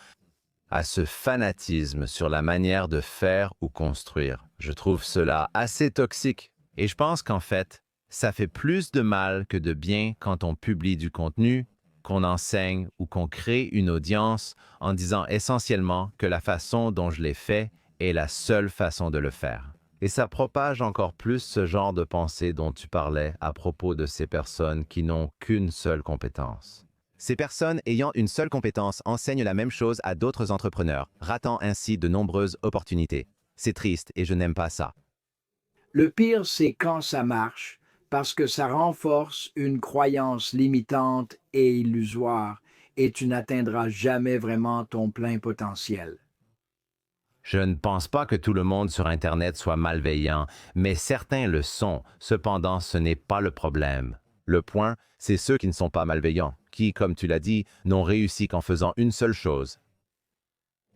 S3: à ce fanatisme sur la manière de faire ou construire. Je trouve cela assez toxique. Et je pense qu'en fait, ça fait plus de mal que de bien quand on publie du contenu, qu'on enseigne ou qu'on crée une audience en disant essentiellement que la façon dont je l'ai fait est la seule façon de le faire. Et ça propage encore plus ce genre de pensée dont tu parlais à propos de ces personnes qui n'ont qu'une seule compétence. Ces personnes ayant une seule compétence enseignent la même chose à d'autres entrepreneurs, ratant ainsi de nombreuses opportunités. C'est triste et je n'aime pas ça.
S1: Le pire, c'est quand ça marche, parce que ça renforce une croyance limitante et illusoire, et tu n'atteindras jamais vraiment ton plein potentiel.
S3: Je ne pense pas que tout le monde sur Internet soit malveillant, mais certains le sont. Cependant, ce n'est pas le problème. Le point, c'est ceux qui ne sont pas malveillants, qui, comme tu l'as dit, n'ont réussi qu'en faisant une seule chose.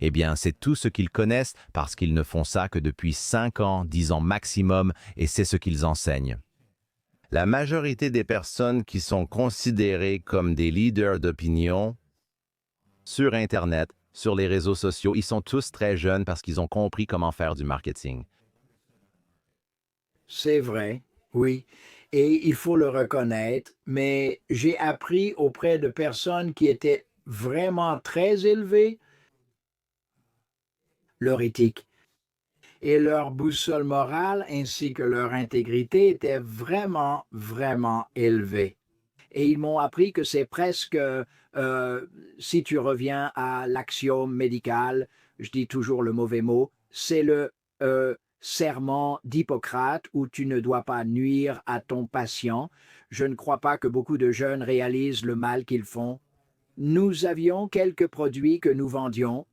S3: Eh bien, c'est tout ce qu'ils connaissent parce qu'ils ne font ça que depuis 5 ans, 10 ans maximum, et c'est ce qu'ils enseignent. La majorité des personnes qui sont considérées comme des leaders d'opinion sur Internet, sur les réseaux sociaux, ils sont tous très jeunes parce qu'ils ont compris comment faire du marketing.
S1: C'est vrai, oui, et il faut le reconnaître, mais j'ai appris auprès de personnes qui étaient vraiment très élevées leur éthique et leur boussole morale ainsi que leur intégrité étaient vraiment, vraiment élevées. Et ils m'ont appris que c'est presque, si tu reviens à l'axiome médical, je dis toujours le mauvais mot, c'est le serment d'Hippocrate où tu ne dois pas nuire à ton patient. Je ne crois pas que beaucoup de jeunes réalisent le mal qu'ils font. Nous avions quelques produits que nous vendions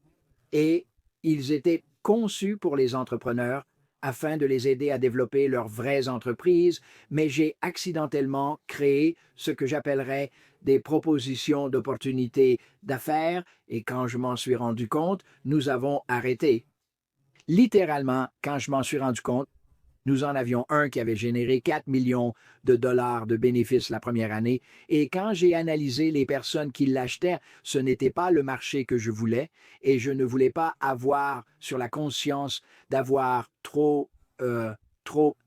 S1: et ils étaient conçus pour les entrepreneurs afin de les aider à développer leurs vraies entreprises, mais j'ai accidentellement créé ce que j'appellerais des propositions d'opportunités d'affaires et quand je m'en suis rendu compte, nous avons arrêté. Littéralement, quand je m'en suis rendu compte, nous en avions un qui avait généré 4 millions de dollars de bénéfices la première année. Et quand j'ai analysé les personnes qui l'achetaient, ce n'était pas le marché que je voulais et je ne voulais pas avoir sur la conscience d'avoir trop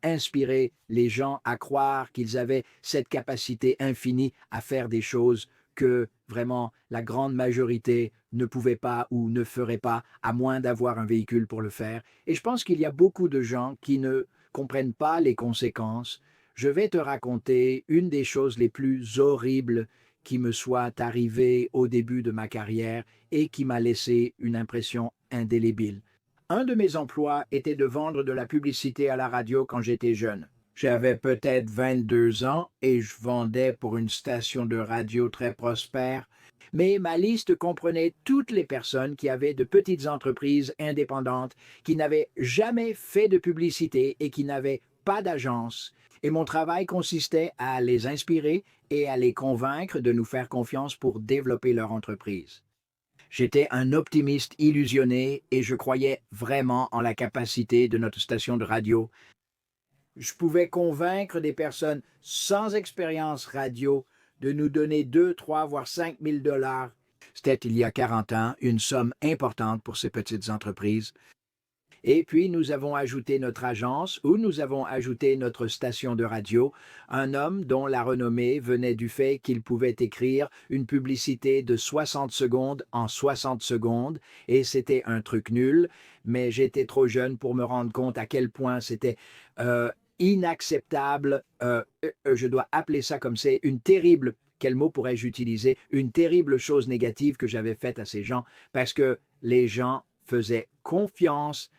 S1: inspiré les gens à croire qu'ils avaient cette capacité infinie à faire des choses que vraiment la grande majorité ne pouvait pas ou ne ferait pas, à moins d'avoir un véhicule pour le faire. Et je pense qu'il y a beaucoup de gens qui ne comprennent pas les conséquences. Je vais te raconter une des choses les plus horribles qui me soit arrivée au début de ma carrière et qui m'a laissé une impression indélébile. Un de mes emplois était de vendre de la publicité à la radio quand j'étais jeune. J'avais peut-être 22 ans et je vendais pour une station de radio très prospère, mais ma liste comprenait toutes les personnes qui avaient de petites entreprises indépendantes, qui n'avaient jamais fait de publicité et qui n'avaient pas d'agence. Et mon travail consistait à les inspirer et à les convaincre de nous faire confiance pour développer leur entreprise. J'étais un optimiste illusionné et je croyais vraiment en la capacité de notre station de radio. Je pouvais convaincre des personnes sans expérience radio de nous donner 2, 3, voire 5 000 dollars. C'était il y a 40 ans, une somme importante pour ces petites entreprises. Et puis, nous avons ajouté notre agence ou nous avons ajouté notre station de radio, un homme dont la renommée venait du fait qu'il pouvait écrire une publicité de 60 secondes en 60 secondes, et c'était un truc nul, mais j'étais trop jeune pour me rendre compte à quel point c'était inacceptable, je dois appeler ça comme c'est, une terrible, quel mot pourrais-je utiliser, une terrible chose négative que j'avais faite à ces gens, parce que les gens faisaient confiance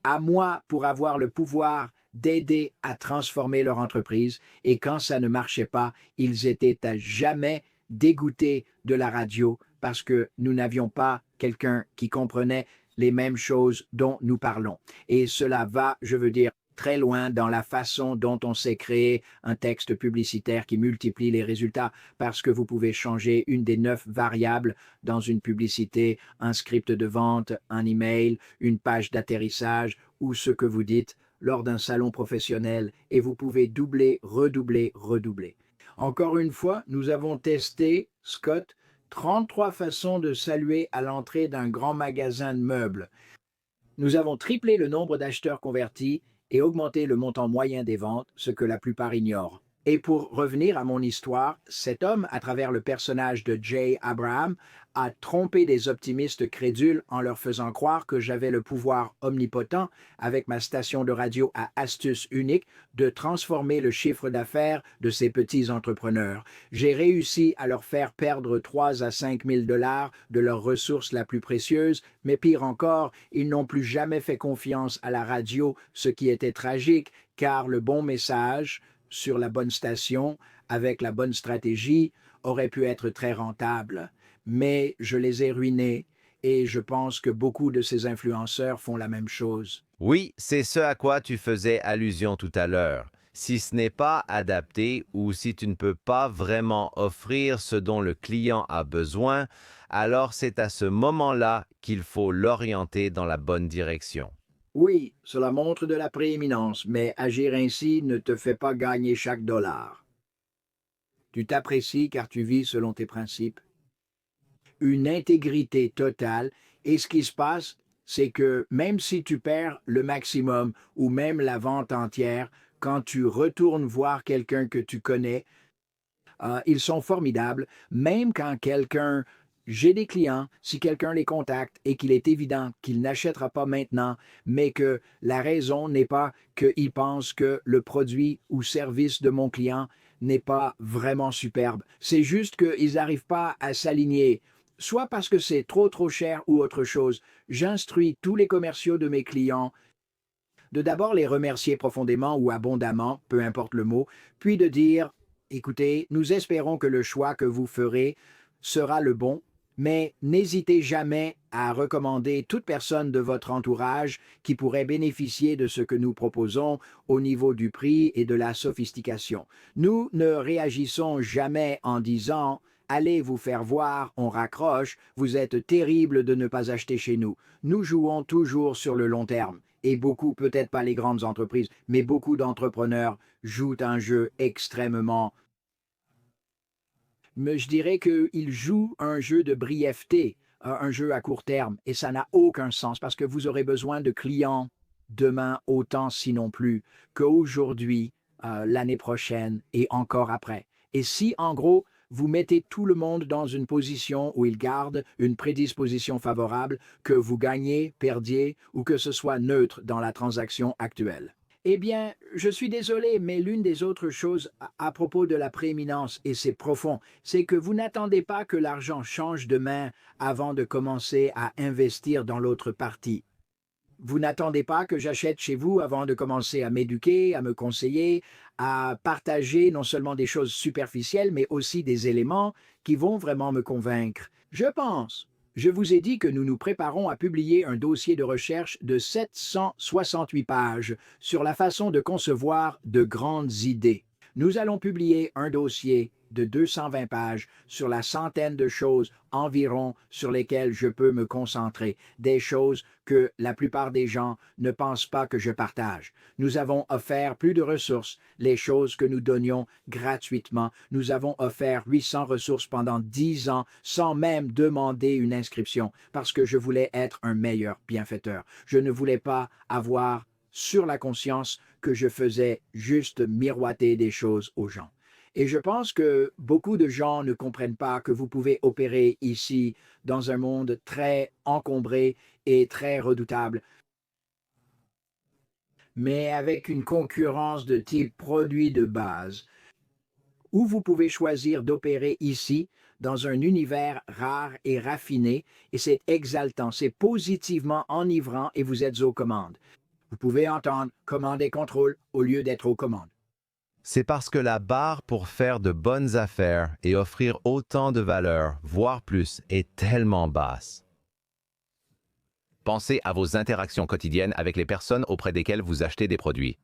S1: à moi pour avoir le pouvoir d'aider à transformer leur entreprise. Et quand ça ne marchait pas, ils étaient à jamais dégoûtés de la radio parce que nous n'avions pas quelqu'un qui comprenait les mêmes choses dont nous parlons. Et cela va, je veux dire, très loin dans la façon dont on sait créer un texte publicitaire qui multiplie les résultats parce que vous pouvez changer une des 9 variables dans une publicité, un script de vente, un email, une page d'atterrissage ou ce que vous dites lors d'un salon professionnel et vous pouvez doubler, redoubler, redoubler. Encore une fois, nous avons testé, Scott, 33 façons de saluer à l'entrée d'un grand magasin de meubles. Nous avons triplé le nombre d'acheteurs convertis et augmenté le montant moyen des ventes, ce que la plupart ignorent. Et pour revenir à mon histoire, cet homme, à travers le personnage de Jay Abraham, a trompé des optimistes crédules en leur faisant croire que j'avais le pouvoir omnipotent, avec ma station de radio à astuce unique, de transformer le chiffre d'affaires de ces petits entrepreneurs. J'ai réussi à leur faire perdre 3 à 5 000 $ de leur ressource la plus précieuse, mais pire encore, ils n'ont plus jamais fait confiance à la radio, ce qui était tragique, car le bon message sur la bonne station, avec la bonne stratégie, aurait pu être très rentable. Mais je les ai ruinés et je pense que beaucoup de ces influenceurs font la même chose.
S3: Oui, c'est ce à quoi tu faisais allusion tout à l'heure. Si ce n'est pas adapté ou si tu ne peux pas vraiment offrir ce dont le client a besoin, alors c'est à ce moment-là qu'il faut l'orienter dans la bonne direction.
S1: Oui, cela montre de la prééminence, mais agir ainsi ne te fait pas gagner chaque dollar. Tu t'apprécies car tu vis selon tes principes. Une intégrité totale, et ce qui se passe, c'est que même si tu perds le maximum ou même la vente entière, quand tu retournes voir quelqu'un que tu connais, ils sont formidables, même quand j'ai des clients, si quelqu'un les contacte et qu'il est évident qu'il n'achètera pas maintenant, mais que la raison n'est pas qu'il pense que le produit ou service de mon client n'est pas vraiment superbe. C'est juste qu'ils n'arrivent pas à s'aligner, soit parce que c'est trop cher ou autre chose. J'instruis tous les commerciaux de mes clients de d'abord les remercier profondément ou abondamment, peu importe le mot, puis de dire, écoutez, nous espérons que le choix que vous ferez sera le bon, mais n'hésitez jamais à recommander toute personne de votre entourage qui pourrait bénéficier de ce que nous proposons au niveau du prix et de la sophistication. Nous ne réagissons jamais en disant allez vous faire voir, on raccroche, vous êtes terrible de ne pas acheter chez nous. Nous jouons toujours sur le long terme. Et beaucoup, peut-être pas les grandes entreprises, mais beaucoup d'entrepreneurs jouent un jeu extrêmement. Mais je dirais qu'ils jouent un jeu de brièveté, un jeu à court terme, et ça n'a aucun sens parce que vous aurez besoin de clients demain autant, sinon plus, qu'aujourd'hui, l'année prochaine et encore après. Et si, en gros, vous mettez tout le monde dans une position où il garde une prédisposition favorable, que vous gagnez, perdiez ou que ce soit neutre dans la transaction actuelle. Eh bien, je suis désolé, mais l'une des autres choses à propos de la prééminence, et c'est profond, c'est que vous n'attendez pas que l'argent change de main avant de commencer à investir dans l'autre partie. Vous n'attendez pas que j'achète chez vous avant de commencer à m'éduquer, à me conseiller, à partager non seulement des choses superficielles, mais aussi des éléments qui vont vraiment me convaincre. Je pense. Je vous ai dit que nous nous préparons à publier un dossier de recherche de 768 pages sur la façon de concevoir de grandes idées. Nous allons publier un dossier de 220 pages sur la centaine de choses environ sur lesquelles je peux me concentrer, des choses que la plupart des gens ne pensent pas que je partage. Nous avons offert plus de ressources, les choses que nous donnions gratuitement. Nous avons offert 800 ressources pendant 10 ans sans même demander une inscription parce que je voulais être un meilleur bienfaiteur. Je ne voulais pas avoir sur la conscience que je faisais juste miroiter des choses aux gens. Et je pense que beaucoup de gens ne comprennent pas que vous pouvez opérer ici dans un monde très encombré et très redoutable, mais avec une concurrence de type produit de base, où vous pouvez choisir d'opérer ici dans un univers rare et raffiné, et c'est exaltant, c'est positivement enivrant et vous êtes aux commandes. Vous pouvez entendre commande et contrôle au lieu d'être aux commandes.
S3: C'est parce que la barre pour faire de bonnes affaires et offrir autant de valeur, voire plus, est tellement basse. Pensez à vos interactions quotidiennes avec les personnes auprès desquelles vous achetez des produits.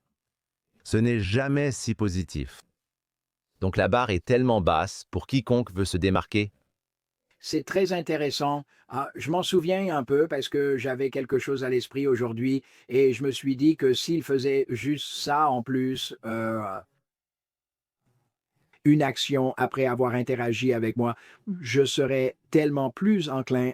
S3: Ce n'est jamais si positif. Donc la barre est tellement basse pour quiconque veut se démarquer.
S1: C'est très intéressant. Ah, je m'en souviens un peu parce que j'avais quelque chose à l'esprit aujourd'hui et je me suis dit que s'il faisait juste ça en plus, une action après avoir interagi avec moi, je serais tellement plus enclin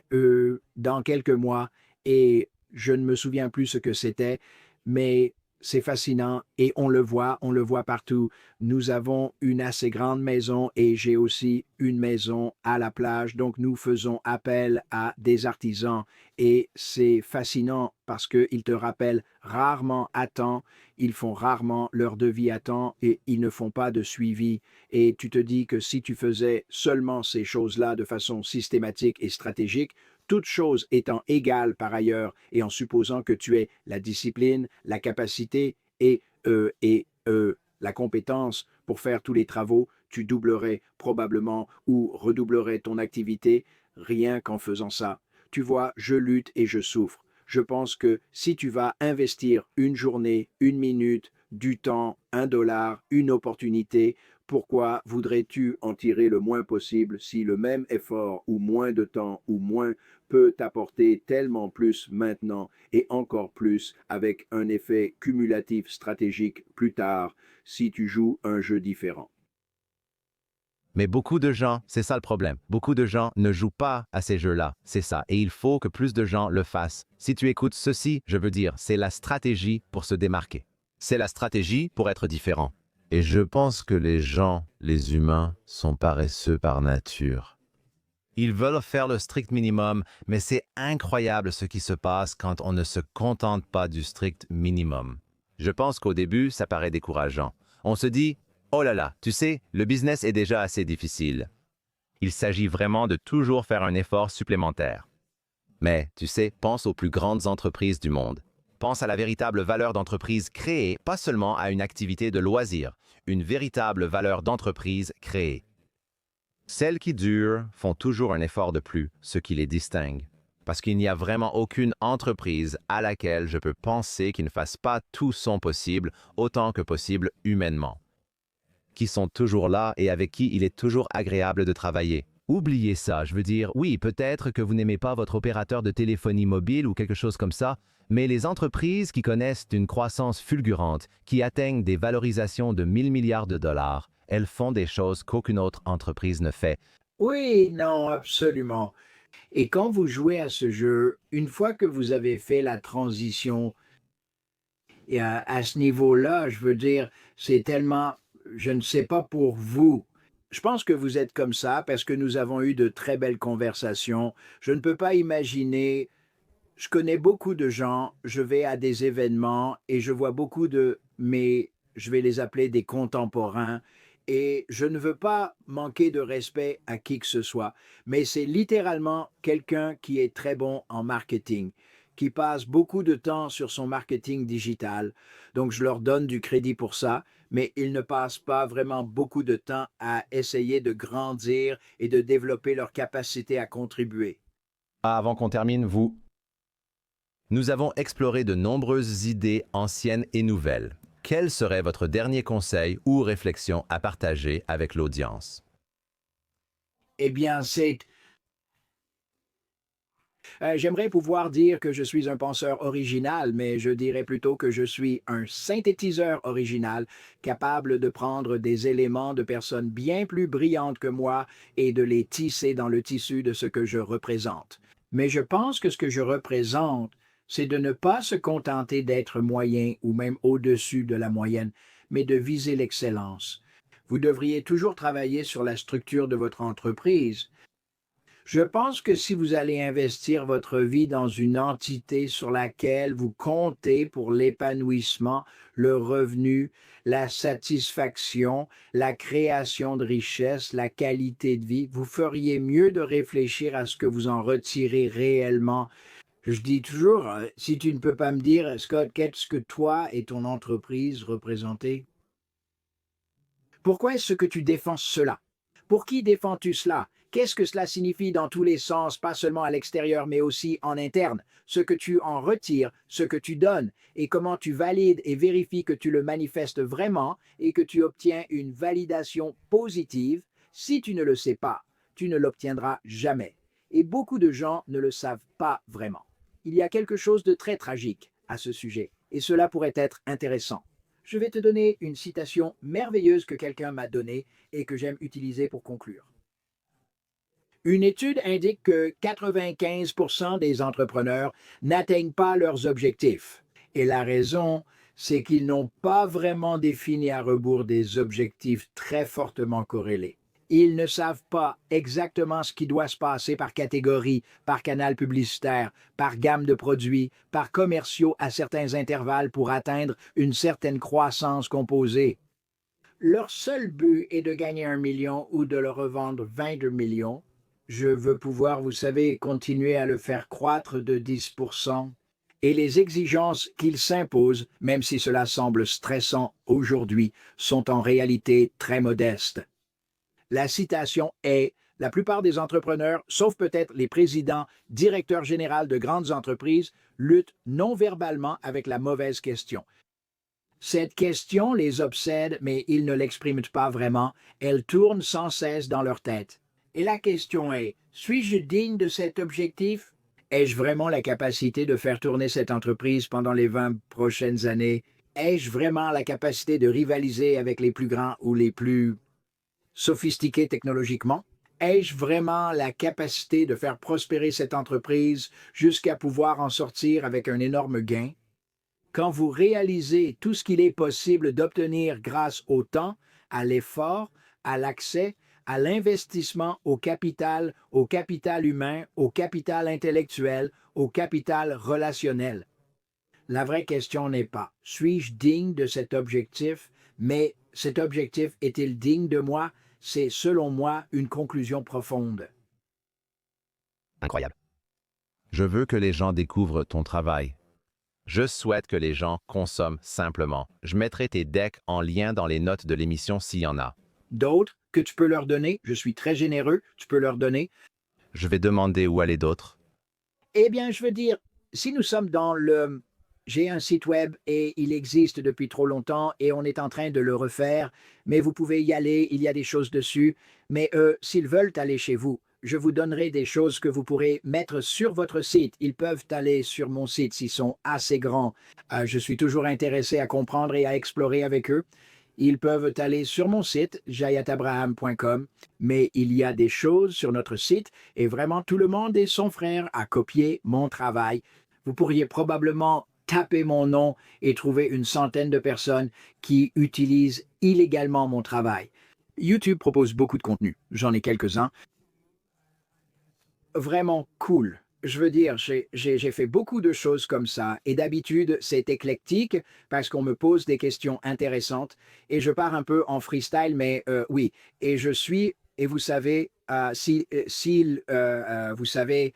S1: dans quelques mois et je ne me souviens plus ce que c'était, mais c'est fascinant et on le voit partout. Nous avons une assez grande maison et j'ai aussi une maison à la plage, donc nous faisons appel à des artisans et c'est fascinant parce qu'ils te rappellent rarement à temps, ils font rarement leur devis à temps et ils ne font pas de suivi. Et tu te dis que si tu faisais seulement ces choses-là de façon systématique et stratégique, toutes choses étant égales par ailleurs et en supposant que tu aies la discipline, la capacité et la compétence pour faire tous les travaux, tu doublerais probablement ou redoublerais ton activité rien qu'en faisant ça. Tu vois, je lutte et je souffre. Je pense que si tu vas investir une journée, une minute, du temps, $1, une opportunité, pourquoi voudrais-tu en tirer le moins possible si le même effort ou moins de temps ou moins peut t'apporter tellement plus maintenant et encore plus avec un effet cumulatif stratégique plus tard si tu joues un jeu différent?
S3: Mais beaucoup de gens, c'est ça le problème, beaucoup de gens ne jouent pas à ces jeux-là, c'est ça, et il faut que plus de gens le fassent. Si tu écoutes ceci, je veux dire, c'est la stratégie pour se démarquer. C'est la stratégie pour être différent. Et je pense que les gens, les humains, sont paresseux par nature. Ils veulent faire le strict minimum, mais c'est incroyable ce qui se passe quand on ne se contente pas du strict minimum. Je pense qu'au début, ça paraît décourageant. On se dit, oh là là, tu sais, le business est déjà assez difficile. Il s'agit vraiment de toujours faire un effort supplémentaire. Mais, tu sais, pense aux plus grandes entreprises du monde. Pense à la véritable valeur d'entreprise créée, pas seulement à une activité de loisir, une véritable valeur d'entreprise créée. Celles qui durent font toujours un effort de plus, ce qui les distingue. Parce qu'il n'y a vraiment aucune entreprise à laquelle je peux penser qui ne fasse pas tout son possible, autant que possible humainement. Qui sont toujours là et avec qui il est toujours agréable de travailler. Oubliez ça, je veux dire, oui, peut-être que vous n'aimez pas votre opérateur de téléphonie mobile ou quelque chose comme ça, mais les entreprises qui connaissent une croissance fulgurante, qui atteignent des valorisations de 1000 milliards de dollars, elles font des choses qu'aucune autre entreprise ne fait.
S1: Oui, non, absolument. Et quand vous jouez à ce jeu, une fois que vous avez fait la transition, et à ce niveau-là, je veux dire, c'est tellement, je ne sais pas pour vous. Je pense que vous êtes comme ça parce que nous avons eu de très belles conversations. Je ne peux pas imaginer, je connais beaucoup de gens, je vais à des événements et je vois beaucoup de mes, je vais les appeler des contemporains, et je ne veux pas manquer de respect à qui que ce soit, mais c'est littéralement quelqu'un qui est très bon en marketing, qui passe beaucoup de temps sur son marketing digital. Donc je leur donne du crédit pour ça, mais ils ne passent pas vraiment beaucoup de temps à essayer de grandir et de développer leur capacité à contribuer.
S3: Avant qu'on termine, nous avons exploré de nombreuses idées anciennes et nouvelles. Quel serait votre dernier conseil ou réflexion à partager avec l'audience?
S1: Eh bien, j'aimerais pouvoir dire que je suis un penseur original, mais je dirais plutôt que je suis un synthétiseur original, capable de prendre des éléments de personnes bien plus brillantes que moi et de les tisser dans le tissu de ce que je représente. Mais je pense que ce que je représente, c'est de ne pas se contenter d'être moyen ou même au-dessus de la moyenne, mais de viser l'excellence. Vous devriez toujours travailler sur la structure de votre entreprise. Je pense que si vous allez investir votre vie dans une entité sur laquelle vous comptez pour l'épanouissement, le revenu, la satisfaction, la création de richesse, la qualité de vie, vous feriez mieux de réfléchir à ce que vous en retirez réellement. Je dis toujours, si tu ne peux pas me dire, Scott, qu'est-ce que toi et ton entreprise représentez? Pourquoi est-ce que tu défends cela? Pour qui défends-tu cela? Qu'est-ce que cela signifie dans tous les sens, pas seulement à l'extérieur, mais aussi en interne? Ce que tu en retires, ce que tu donnes, et comment tu valides et vérifies que tu le manifestes vraiment et que tu obtiens une validation positive. Si tu ne le sais pas, tu ne l'obtiendras jamais. Et beaucoup de gens ne le savent pas vraiment. Il y a quelque chose de très tragique à ce sujet, et cela pourrait être intéressant. Je vais te donner une citation merveilleuse que quelqu'un m'a donnée et que j'aime utiliser pour conclure. Une étude indique que 95% des entrepreneurs n'atteignent pas leurs objectifs. Et la raison, c'est qu'ils n'ont pas vraiment défini à rebours des objectifs très fortement corrélés. Ils ne savent pas exactement ce qui doit se passer par catégorie, par canal publicitaire, par gamme de produits, par commerciaux à certains intervalles pour atteindre une certaine croissance composée. Leur seul but est de gagner 1 million ou de le revendre 22 millions. Je veux pouvoir, vous savez, continuer à le faire croître de 10%. Et les exigences qu'ils s'imposent, même si cela semble stressant aujourd'hui, sont en réalité très modestes. La citation est: la plupart des entrepreneurs, sauf peut-être les présidents, directeurs généraux de grandes entreprises, luttent non-verbalement avec la mauvaise question. Cette question les obsède, mais ils ne l'expriment pas vraiment. Elle tourne sans cesse dans leur tête. Et la question est: suis-je digne de cet objectif? Ai-je vraiment la capacité de faire tourner cette entreprise pendant les 20 prochaines années? Ai-je vraiment la capacité de rivaliser avec les plus grands ou les plus sophistiqués technologiquement? Ai-je vraiment la capacité de faire prospérer cette entreprise jusqu'à pouvoir en sortir avec un énorme gain? Quand vous réalisez tout ce qu'il est possible d'obtenir grâce au temps, à l'effort, à l'accès, à l'investissement au capital humain, au capital intellectuel, au capital relationnel. La vraie question n'est pas: suis-je digne de cet objectif, mais cet objectif est-il digne de moi? C'est, selon moi, une conclusion profonde.
S4: Incroyable.
S3: Je veux que les gens découvrent ton travail. Je souhaite que les gens consomment simplement. Je mettrai tes decks en lien dans les notes de l'émission s'il y en a.
S1: D'autres que tu peux leur donner, je suis très généreux, tu peux leur donner.
S3: Je vais demander où aller d'autres.
S1: Eh bien, je veux dire, si nous sommes dans le... J'ai un site web et il existe depuis trop longtemps et on est en train de le refaire, mais vous pouvez y aller, il y a des choses dessus. Mais s'ils veulent aller chez vous, je vous donnerai des choses que vous pourrez mettre sur votre site. Ils peuvent aller sur mon site s'ils sont assez grands. Je suis toujours intéressé à comprendre et à explorer avec eux. Ils peuvent aller sur mon site, jayatabraham.com, mais il y a des choses sur notre site et vraiment tout le monde est son frère à copier mon travail. Vous pourriez probablement taper mon nom et trouver une centaine de personnes qui utilisent illégalement mon travail. YouTube propose beaucoup de contenu, j'en ai quelques-uns. Vraiment cool. Je veux dire, j'ai fait beaucoup de choses comme ça et d'habitude c'est éclectique parce qu'on me pose des questions intéressantes et je pars un peu en freestyle, mais oui. Et je suis, et vous savez, vous savez,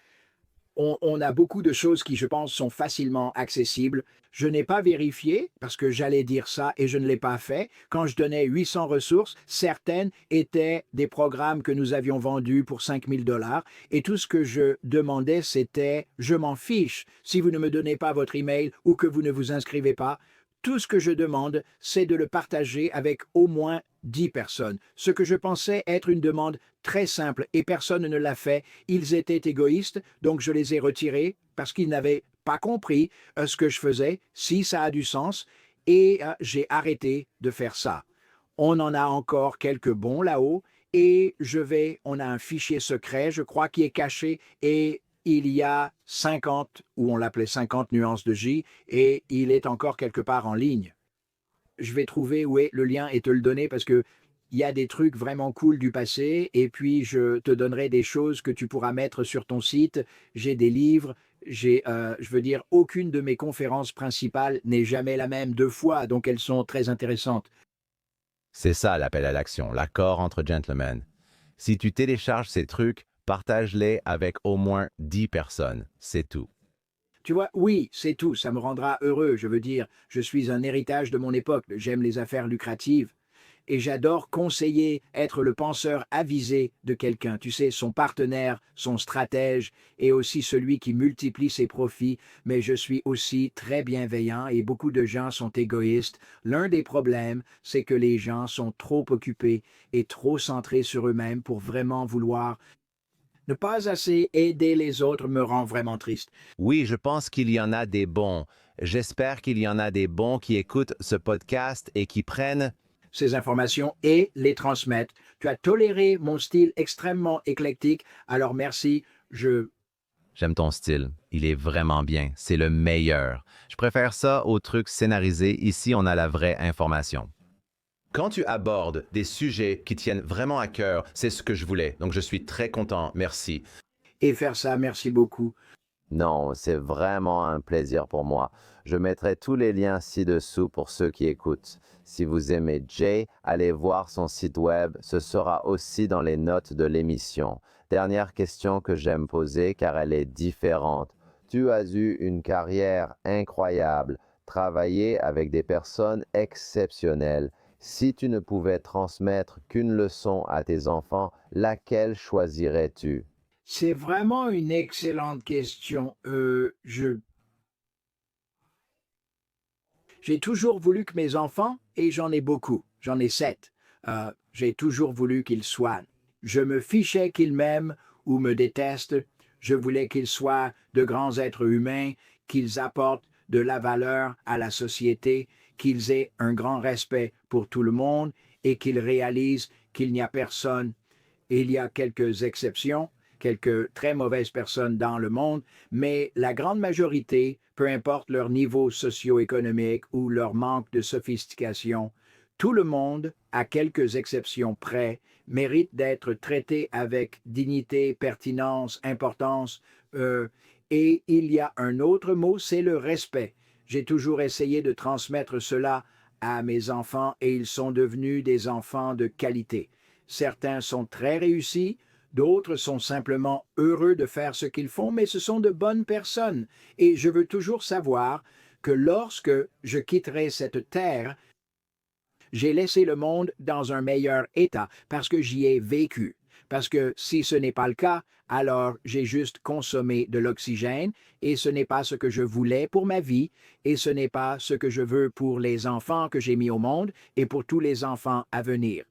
S1: on a beaucoup de choses qui, je pense, sont facilement accessibles. Je n'ai pas vérifié parce que j'allais dire ça et je ne l'ai pas fait. Quand je donnais 800 ressources, certaines étaient des programmes que nous avions vendus pour 5 000 $ et tout ce que je demandais, c'était: je m'en fiche si vous ne me donnez pas votre email ou que vous ne vous inscrivez pas. Tout ce que je demande, c'est de le partager avec au moins 10 personnes. Ce que je pensais être une demande très simple et personne ne l'a fait. Ils étaient égoïstes, donc je les ai retirés parce qu'ils n'avaient pas compris ce que je faisais, si ça a du sens, et j'ai arrêté de faire ça. On en a encore quelques bons là-haut et on a un fichier secret, je crois, qui est caché et il y a 50, ou on l'appelait 50 nuances de J, et il est encore quelque part en ligne. Je vais trouver où est le lien et te le donner parce que il y a des trucs vraiment cool du passé et puis je te donnerai des choses que tu pourras mettre sur ton site. J'ai des livres, je veux dire, aucune de mes conférences principales n'est jamais la même 2 fois, donc elles sont très intéressantes.
S3: C'est ça l'appel à l'action, l'accord entre gentlemen. Si tu télécharges ces trucs, partage-les avec au moins 10 personnes, c'est tout.
S1: Tu vois, oui, c'est tout, ça me rendra heureux. Je veux dire, je suis un héritage de mon époque, j'aime les affaires lucratives et j'adore conseiller, être le penseur avisé de quelqu'un, tu sais, son partenaire, son stratège et aussi celui qui multiplie ses profits, mais je suis aussi très bienveillant et beaucoup de gens sont égoïstes. L'un des problèmes, c'est que les gens sont trop occupés et trop centrés sur eux-mêmes pour vraiment vouloir. Ne pas assez aider les autres me rend vraiment triste.
S3: Oui, je pense qu'il y en a des bons. J'espère qu'il y en a des bons qui écoutent ce podcast et qui prennent.
S1: Ces informations et les transmettre. Tu as toléré mon style extrêmement éclectique, alors merci.
S3: J'aime ton style. Il est vraiment bien. C'est le meilleur. Je préfère ça aux trucs scénarisés. Ici, on a la vraie information. Quand tu abordes des sujets qui tiennent vraiment à cœur, c'est ce que je voulais. Donc, je suis très content. Merci.
S1: Et faire ça, merci beaucoup.
S5: Non, c'est vraiment un plaisir pour moi. Je mettrai tous les liens ci-dessous pour ceux qui écoutent. Si vous aimez Jay, allez voir son site web, ce sera aussi dans les notes de l'émission. Dernière question que j'aime poser car elle est différente. Tu as eu une carrière incroyable, travaillé avec des personnes exceptionnelles. Si tu ne pouvais transmettre qu'une leçon à tes enfants, laquelle choisirais-tu?
S1: C'est vraiment une excellente question. J'ai toujours voulu que mes enfants, et j'en ai beaucoup, j'en ai 7, j'ai toujours voulu qu'ils soient. Je me fichais qu'ils m'aiment ou me détestent. Je voulais qu'ils soient de grands êtres humains, qu'ils apportent de la valeur à la société, qu'ils aient un grand respect pour tout le monde et qu'ils réalisent qu'il n'y a personne. Il y a quelques exceptions, quelques très mauvaises personnes dans le monde, mais la grande majorité, peu importe leur niveau socio-économique ou leur manque de sophistication, tout le monde, à quelques exceptions près, mérite d'être traité avec dignité, pertinence, importance. Et il y a un autre mot, c'est le respect. J'ai toujours essayé de transmettre cela à mes enfants et ils sont devenus des enfants de qualité. Certains sont très réussis, d'autres sont simplement heureux de faire ce qu'ils font, mais ce sont de bonnes personnes. Et je veux toujours savoir que lorsque je quitterai cette terre, j'ai laissé le monde dans un meilleur état parce que j'y ai vécu. Parce que si ce n'est pas le cas, alors j'ai juste consommé de l'oxygène et ce n'est pas ce que je voulais pour ma vie et ce n'est pas ce que je veux pour les enfants que j'ai mis au monde et pour tous les enfants à venir.